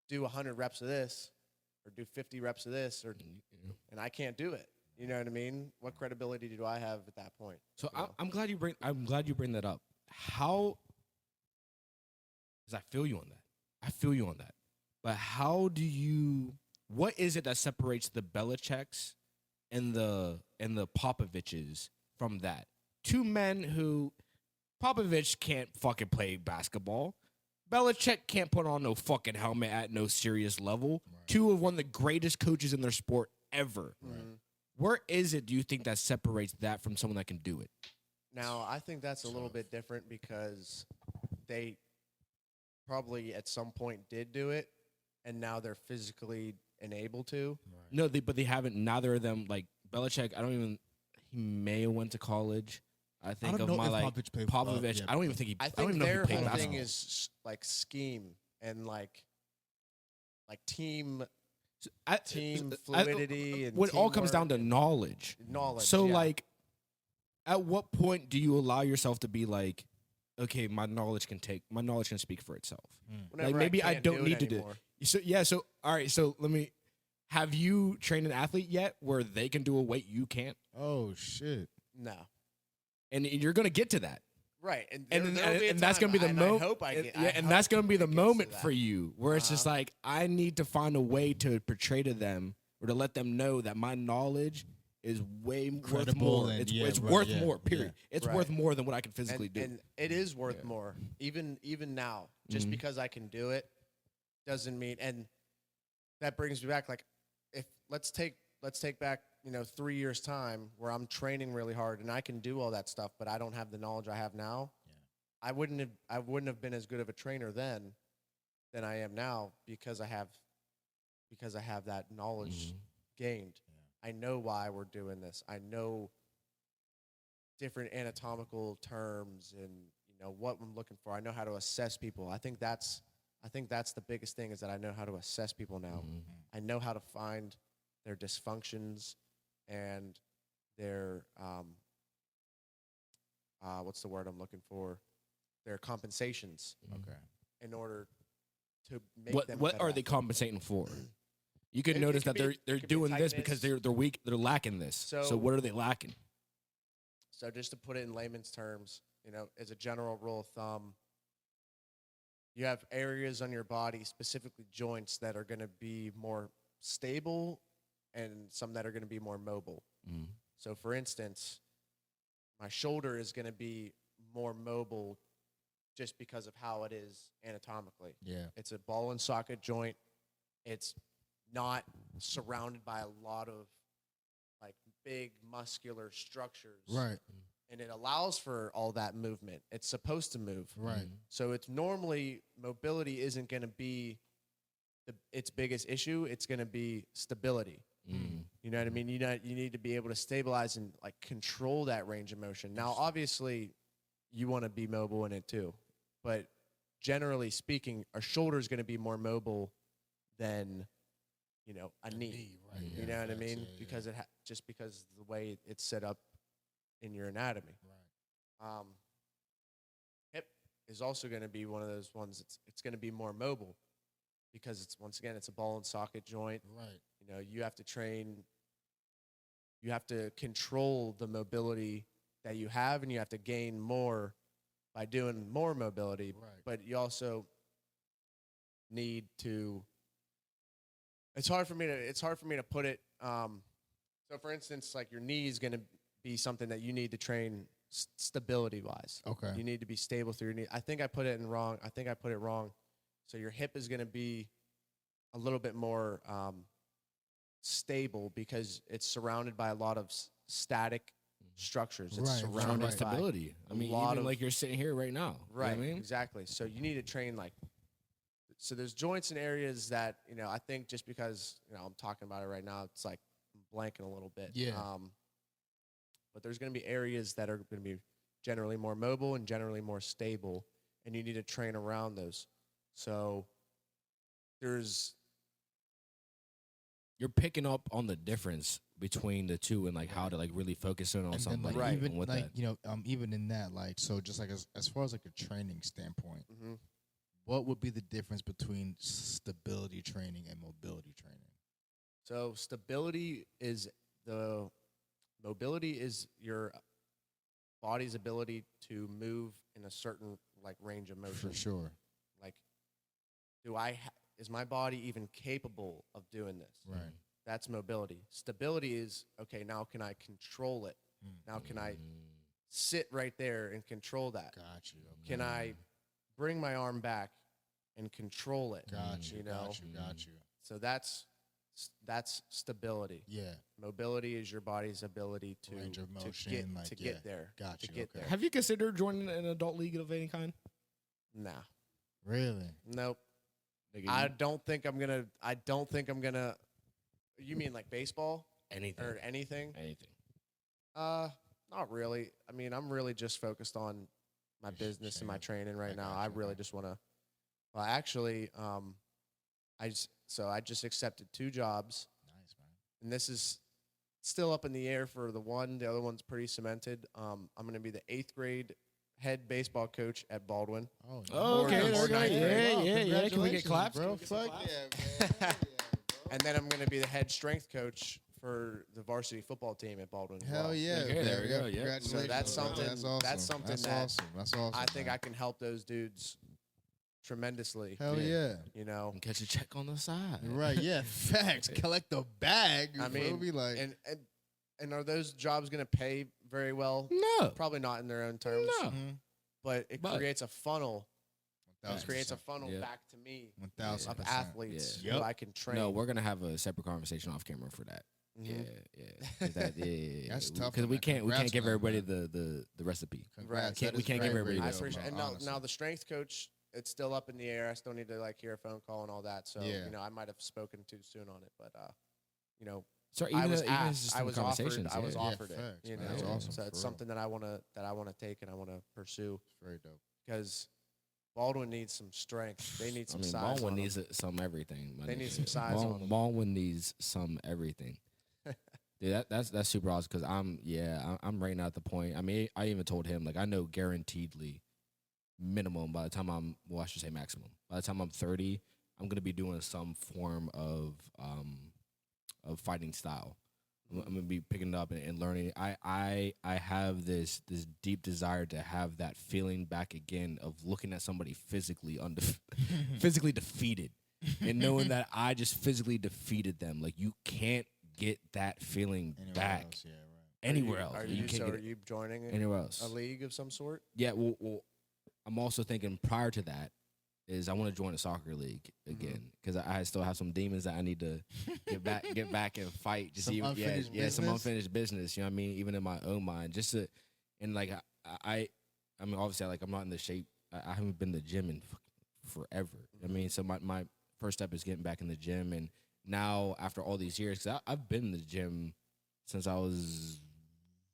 do 100 reps of this or do 50 reps of this, and I can't do it? You know what I mean? What credibility do I have at that point? So you know? I'm glad you bring that up. How? Because I feel you on that. But how do you? What is it that separates the Belichicks and the Popoviches from that? Two men who Popovich can't fucking play basketball. Belichick can't put on no fucking helmet at no serious level. Right. Two of one of the greatest coaches in their sport ever. Mhm. Where is it, do you think, that separates that from someone that can do it? Now, I think that's a little bit different because they probably at some point did do it, and now they're physically unable to. No, but they haven't. Neither of them, like Belichick, he may have went to college. I think don't of know my if like Popovich played- Popovich. yeah. I don't even think he. I don't think even know if their he played whole basketball. thing is like scheme and like team fluidity and What it all comes down teamwork to knowledge. and knowledge. So, yeah. like, at what point do you allow yourself to be like, okay, my knowledge can speak for itself? Whenever maybe I can't don't do it need to do it. anymore. So all right. So let me. Have you trained an athlete yet where they can do a weight you can't? Oh shit. No. And you're gonna get to that. Right. And, And, there'll be a and that's time, gonna be the and I moment. hope I and, get. yeah, I and hope that's gonna be the it gets to moment that. for you where it's just like I need to find a way to portray to them or to let them know that my knowledge is way worth Credible more. and- It's, yeah, it's right, worth yeah, more. Period. It's Right. worth more than what I can physically do. And it is worth more, even now. Just Mhm. because I can do it doesn't mean. And that brings me back. Like, if let's take back 3 years time where I'm training really hard and I can do all that stuff, but I don't have the knowledge I have now. Yeah. I wouldn't have been as good of a trainer then than I am now because I have that knowledge Mhm. gained. I know why we're doing this. I know different anatomical terms and what I'm looking for. I know how to assess people. I think that's the biggest thing is that I know how to assess people now. Mhm. I know how to find their dysfunctions and their what's the word I'm looking for? Their compensations Okay. in order to make What them what better are they athletes. compensating for? You can It notice could that be- they're it could be doing this because tightness. they're weak. They're lacking this. So So- what are they lacking? So just to put it in layman's terms, as a general rule of thumb, you have areas on your body, specifically joints, that are going to be more stable and some that are going to be more mobile. Mhm. So for instance, my shoulder is going to be more mobile just because of how it is anatomically. Yeah. It's a ball and socket joint. It's not surrounded by a lot of like big muscular structures. Right. And it allows for all that movement. It's supposed to move. Right. So it's normally mobility isn't going to be its biggest issue. It's going to be stability. Mhm. You know what I mean? You need to be able to stabilize and like control that range of motion. Now, obviously, you want to be mobile in it too, but generally speaking, a shoulder is going to be more mobile than a knee. Right. You know what I mean? Because just because of the way it's set up in your anatomy. Right. Hip is also going to be one of those ones. It's going to be more mobile because it's a ball and socket joint. Right. You have to train. You have to control the mobility that you have, and you have to gain more by doing more mobility. Right. But you also need to. It's hard for me to put it. So, for instance, like your knee is going to be something that you need to train stability wise. Okay. You need to be stable through your knee. I think I put it wrong. So your hip is going to be a little bit more stable because it's surrounded by a lot of static structures. It's Right, surrounded Surrounding right. by stability. I a mean, lot even of- like you're sitting here right now. You know what right. I mean? Exactly. So you need to train so there's joints and areas that I think just because I'm talking about it right now, it's like I'm blanking a little bit. Yeah. But there's going to be areas that are going to be generally more mobile and generally more stable, and you need to train around those. So You're picking up on the difference between the two and like how to like really focus in on And something then, like like, Right. even with like that. even in that, like, so just like as far as like a training standpoint, mhm. what would be the difference between stability training and mobility training? So mobility is your body's ability to move in a certain like range of motion. For sure. Like, is my body even capable of doing this? Right. That's mobility. Stability is, okay, now can I control it? Mm. Now can I sit right there and control that? Got you. Okay. Can I bring my arm back and control it? Got you. You know? Got you. So that's stability. Yeah. Mobility is your body's ability to Range of to motion, get like, to yeah. get there. Got to you, get okay. there. Have you considered joining an adult league of any kind? Nah. Really? Nope. Nigga, I you- don't think I'm gonna. You mean like baseball anything. or anything? Anything. Not really. I mean, I'm really just focused on my Just business and my training right I now. got I you, really okay. just want to. Well, actually, I just accepted 2 jobs, Nice, man. and this is still up in the air for the one. The other one's pretty cemented. I'm going to be the 8th grade head baseball coach at Baldwin. Oh, Oh, okay, Or there we go. ninth grade. Yeah. Can we get Congratulations, claps? bro? Can we get some Fuck claps? yeah, man. Hell yeah, bro. and then I'm going to be the head strength coach for the varsity football team at Baldwin. as Hell well. yeah. Okay, there we go, yeah. Congratulations, So that's bro. something- That's awesome. that's something That's that awesome. That's awesome. I think man. I can help those dudes tremendously. Hell yeah. You know, And catch a check on the side. You're right. Yeah. Facts. Collect the bag. You I feel mean, me? Like, and are those jobs going to pay very well? No. Probably not in their own terms. No. mhm. But it But- creates a funnel. It 1000%. creates a funnel Yeah. back to me 1000%. of athletes Yeah. who Yep. I can train. No, we're gonna have a separate conversation off camera for that. Mhm. Yeah. 'Cause that, yeah. That's tough, Because we man. can't Congrats give on that, everybody man. the recipe. Congrats. Can't- That we is can't give very, everybody very I that. dope, appreciate. bro, And now honestly. the strength coach, it's still up in the air. I still need to like hear a phone call and all that. So Yeah. you know, I might have spoken too soon on it, but you know, So I was even asked, just I in was offered, conversations, I was yeah. offered Yeah, it. facts, You man. know, That's awesome, so for it's real. something that I want to take and I want to pursue Very dope. because Baldwin needs some strength. They need I some mean, size. Baldwin on them. needs some everything. my They need nigga. some size on 'em. Baldwin needs some everything. Dude, that's super awesome because I'm right now at the point. I mean, I even told him like I know guaranteedly minimum by the time I should say maximum. By the time I'm 30, I'm gonna be doing some form of fighting style. I'm gonna be picking it up and learning. I have this deep desire to have that feeling back again of looking at somebody physically physically defeated and knowing that I just physically defeated them. Like you can't get that feeling Anywhere back else, yeah, right. anywhere else. Are You you, can't so get are it you joining anywhere else. a league of some sort? Yeah, well, I'm also thinking prior to that is I want to join a soccer league Mm-hmm. again because I still have some demons that I need to get back and fight. Just Some even, unfinished some business? unfinished business. You know what I mean? Even in my own mind, just to and like I mean, obviously, like I'm not in the shape. I haven't been to the gym in forever. I mean, so my first step is getting back in the gym, and now after all these years, because I've been in the gym since I was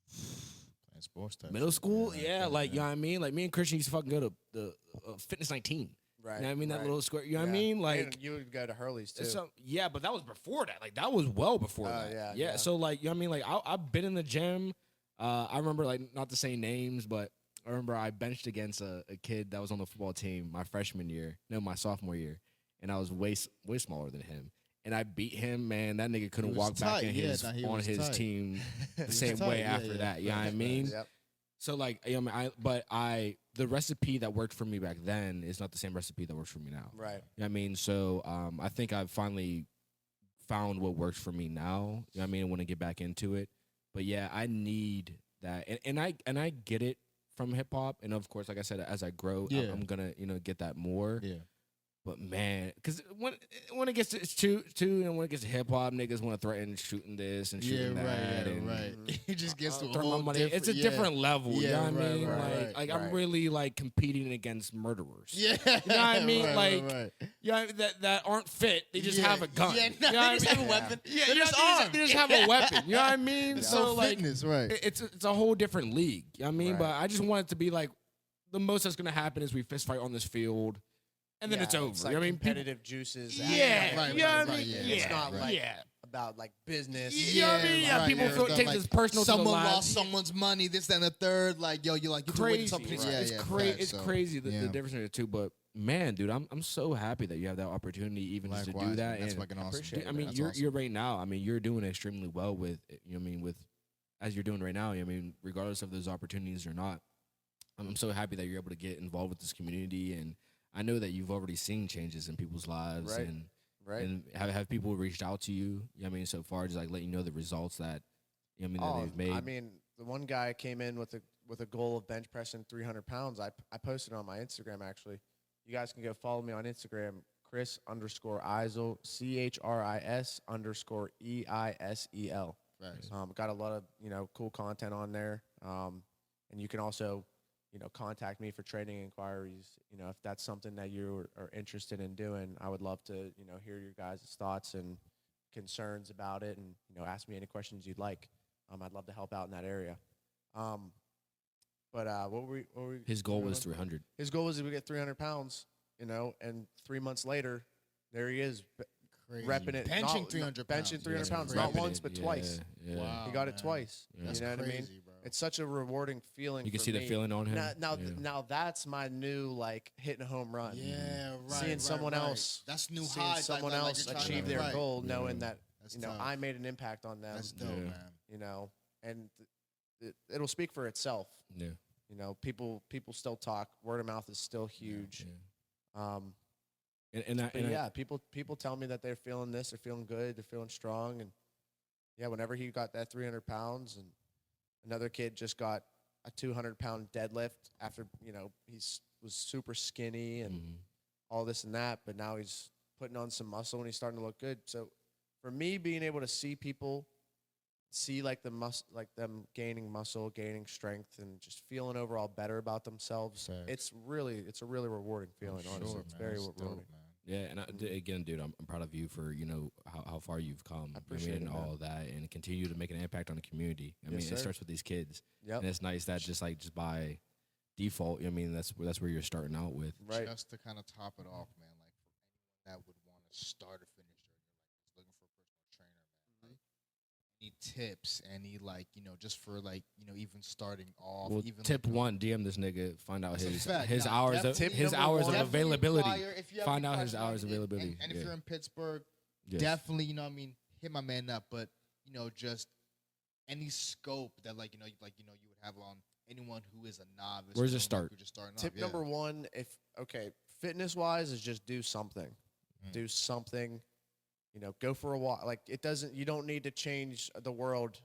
Playing sports type middle shit, school. right, Yeah, right, like you know what I mean. Like me and Christian used to fucking go to the Fitness 19. Right. You know what I mean? That right. little square. You know what I Yeah. mean? And Like, you would go to Hurley's too. yeah, but that was before that. Like, that was well before Oh, that. yeah, yeah. yeah. So, like, you know what I mean? Like, I've been in the gym. I remember, like, not to say names, but I remember I benched against a kid that was on the football team my freshman year, no, my sophomore year, and I was way smaller than him. And I beat him, man. That nigga couldn't was walk back tight. in Yeah, his nah, he on was his tight. team the was same tight. way Yeah, after yeah. that. You know what I Facts, mean? Yep. So like, you know, the recipe that worked for me back then is not the same recipe that works for me now. Right. You know what I mean? So I think I've finally found what works for me now. You know what I mean? I want to get back into it. But yeah, I need that. And I get it from hip hop. And of course, like I said, as I grow, Yeah. I'm gonna, get that more. Yeah. But man, because when it gets to and when it gets to hip hop, niggas want to threaten shooting this and Yeah, shooting right, that. yeah, and right. It just gets to a throw my whole money. different. It's a yeah. different level. You Yeah, know what I right, mean? right, like right. I'm really like competing against murderers. Yeah. You know what I mean? Right, Like, right, right. Yeah, that aren't fit. They just Yeah, have a gun. yeah, You no, know what I they just mean? have a weapon. Yeah, They're you know, just they just have a weapon. You know what I mean? It's so so like, fitness, right? it's a whole different league. You know what I mean? Right. But I just want it to be like the most that's gonna happen is we fist fight on this field, and then Yeah, it's over. It's you like know what I mean? People- competitive juices. yeah, Right, you know right, what I right, mean? yeah. Yeah, It's not like yeah. about like business. You know what I mean? Yeah, people feel Stuff take like this personal to the Someone lives. lost someone's money, this, that, and the third. Like, yo, you're like, you're doing Crazy. something. It's, Yeah, it's, yeah, it's facts, so, crazy the yeah. difference between the two. But man, dude, I'm so happy that you have that opportunity even just to do Likewise, that. man, that's and fucking awesome. appreciate I mean, That's you're awesome. you're right now. I mean, you're doing extremely well with you know what I mean with as you're doing right now. I mean, regardless of those opportunities or not, I'm so happy that you're able to get involved with this community, and I know that you've already seen changes in people's lives, Right. and Right. and have people reached out to you. You know what I mean, so far just like letting you know the results that you know what I mean that they've made. I mean, the one guy came in with a goal of bench pressing 300 pounds. I posted it on my Instagram actually. You guys can go follow me on Instagram, Chris_Eisel, CHRIS_EISEL. Facts. Got a lot of cool content on there, and you can also contact me for training inquiries. If that's something that you are interested in doing, I would love to hear your guys' thoughts and concerns about it, and ask me any questions you'd like. I'd love to help out in that area. But what were we His goal was doing? 300. His goal was to get 300 pounds, and 3 months later, there he is, Crazy. repping it, Benching not- 300 benching pounds. 300 Yeah, pounds, crazy. not once but twice. Yeah. Wow. He got it man. twice. Yeah. That's You know what I mean? crazy, bro. It's such a rewarding feeling. You can for see the me. feeling on him. Now that's my new like hitting a home run. Yeah, right. Seeing right, someone right. else, That's new seeing highs. someone like else you're trying to- achieve their right. goal, knowing that That's you know tough. I made an impact on them. That's dope, Yeah. man. You know, and it'll speak for itself. Yeah. You know, people still talk. Word of mouth is still huge. And But yeah, people tell me that they're feeling this, they're feeling good, they're feeling strong, and yeah, whenever he got that 300 pounds, and another kid just got a 200-pound deadlift after was super skinny and all this and that, but now he's putting on some muscle and he's starting to look good. So for me, being able to see people see like them gaining muscle, gaining strength, and just feeling overall better about themselves, Facts. it's a really rewarding feeling. honestly, it's very That's rewarding. dope, man. Yeah, and again, dude, I'm proud of you for how far you've come. I appreciate and it, man. all of that, and continue to make an impact on the community. I mean, Yes, it sir. starts with these kids, Yep. and it's nice that just by default, I mean, that's where you're starting out with. Right. Just to kind of top it off, man, like for anyone that would want to start or finish their career, like looking for a personal trainer, man, like any tips, any like just for like even starting off. Well, even tip like, one, DM this nigga, find out That's a his fact. his Nah, hours of definitely- his Tip number hours of one. definitely availability. inquire if you have Find any out his questions, hours like, availability. And if Yeah. you're in Pittsburgh, Yes. definitely hit my man up. But just any scope that you would have on anyone who is a novice. Where's or it start? who just starting Tip off. number one, fitness wise, is just do something. Mm. Do something. Go for a walk. Like you don't need to change the world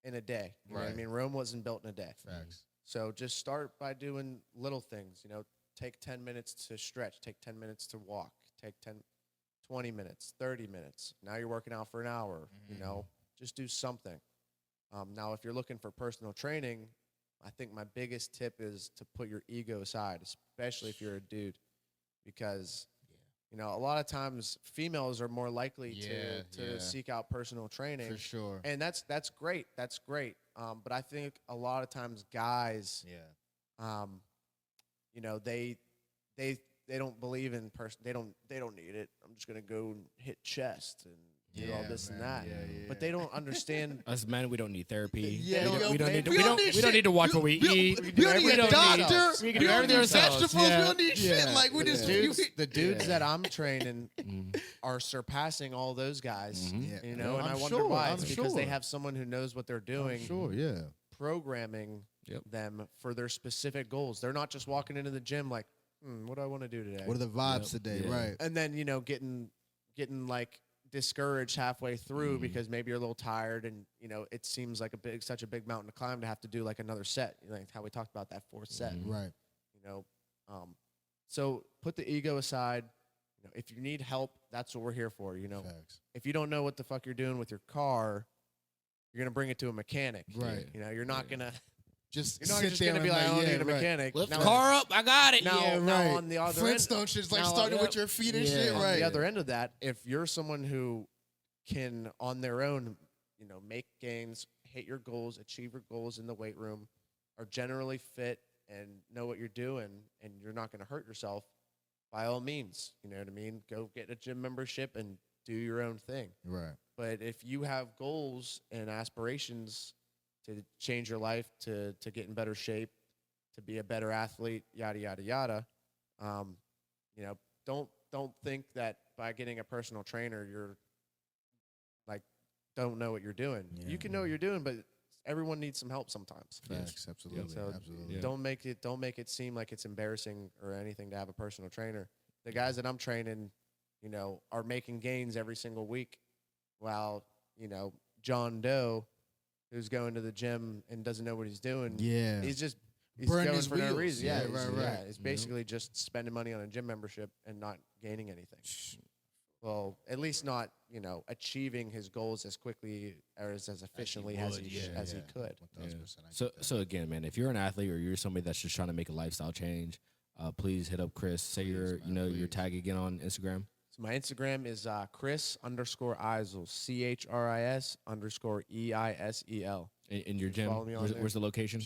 in a day. You know what I Right. mean? Rome wasn't built in a day. Facts. So just start by doing little things. Take 10 minutes to stretch. Take 10 minutes to walk. Take 20 minutes, 30 minutes. Now you're working out for an hour. Just do something. Now, if you're looking for personal training, I think my biggest tip is to put your ego aside, especially if you're a dude, because a lot of times females are more likely Yeah, to yeah. seek out personal training, For sure. and that's great. That's great. But I think a lot of times guys, Yeah. they don't believe in person. They don't need it. I'm just gonna go and hit chest and do all this and that. But they don't understand. Us men, we don't need therapy. Yeah, we don't need to, we we don't don't need we don't shit. need to watch what we eat. We don't need a doctor. We We can do don't everything need ourselves. vegetables. We Yeah. don't need shit. Like we just The dudes that I'm training are surpassing all those guys. Yeah. And I I'm wonder sure, why. I'm It's because they sure. have someone who knows what they're doing, Sure. Yeah. programming Yep. them for their specific goals. They're not just walking into the gym like, what do I want to do today? What are the vibes today? Yeah. Right. And then getting like discouraged halfway through because maybe you're a little tired and it seems like such a big mountain to climb to have to do like another set, like how we talked about that fourth set. Right. So put the ego aside. If you need help, that's what we're here for. Facts. If you don't know what the fuck you're doing with your car, you're gonna bring it to a mechanic. Right. You're not gonna Just you're not sit just there gonna be and like, I don't yeah, need a right. mechanic. Lift the Now- car up. I got it. Now, Yeah, now right. on the other Flintstone shit's like now, starting yeah. with your feet and Yeah. shit. on Right. the other end of that, if you're someone who can on their own, make gains, hit your goals, achieve your goals in the weight room, are generally fit and know what you're doing, and you're not going to hurt yourself, by all means, you know what I mean? Go get a gym membership and do your own thing. Right. But if you have goals and aspirations to change your life, to get in better shape, to be a better athlete, yada yada yada, don't think that by getting a personal trainer you're like don't know what you're doing. Yeah. You can know what you're doing, but everyone needs some help sometimes. Facts. Absolutely. So Absolutely. Yeah. don't make it seem like it's embarrassing or anything to have a personal trainer. The guys that I'm training, are making gains every single week, while John Doe, who's going to the gym and doesn't know what he's doing, Yeah. he's Burning going his for no wheels. reason. Yeah, Yeah, right, yeah, right. it's basically just spending money on a gym membership and not gaining anything. Well, at least not achieving his goals as quickly or as efficiently as he could. 1000%. So again, man, if you're an athlete or you're somebody that's just trying to make a lifestyle change, please hit up Chris. Say your your tag again on Instagram. So my Instagram is Chris_Eisel, CHRIS_EISEL. In your gym, follow me on there. where's the location?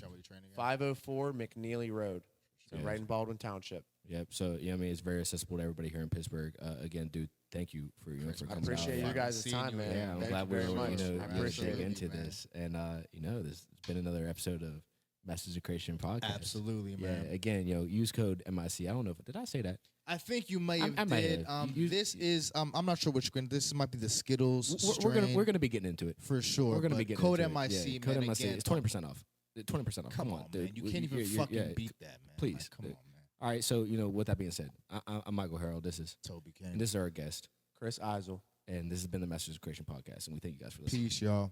504 McNeely Road. So Yeah. right in Baldwin Township. Yep. So I mean, it's very accessible to everybody here in Pittsburgh. Again, dude, thank you for for I coming appreciate out. you guys' Seeing time, you, man. Yeah, I'm Thank glad you we very were much. able I to appreciate dig it. into man. this, and this has been another episode of Masters of Creation podcast. Absolutely, Yeah. man. Again, use code MIC. I don't know if did I say that. I think you may I have might did. have. You- This is I'm not sure which strain. This might be the Skittles strain. We're gonna be getting into it. for sure. We're gonna be but getting code into MIC, it. Yeah, man. code MIC. Again, It's 20% off. 20% off. Come on, dude. man. You can't even fucking beat that, man. Please. Like, come on, man. All right. So with that being said, I'm Michael Harrell. This is Toby and King. this is our guest, Chris Eisel. and this has been the Masters of Creation podcast, and we thank you guys for listening. Peace, y'all.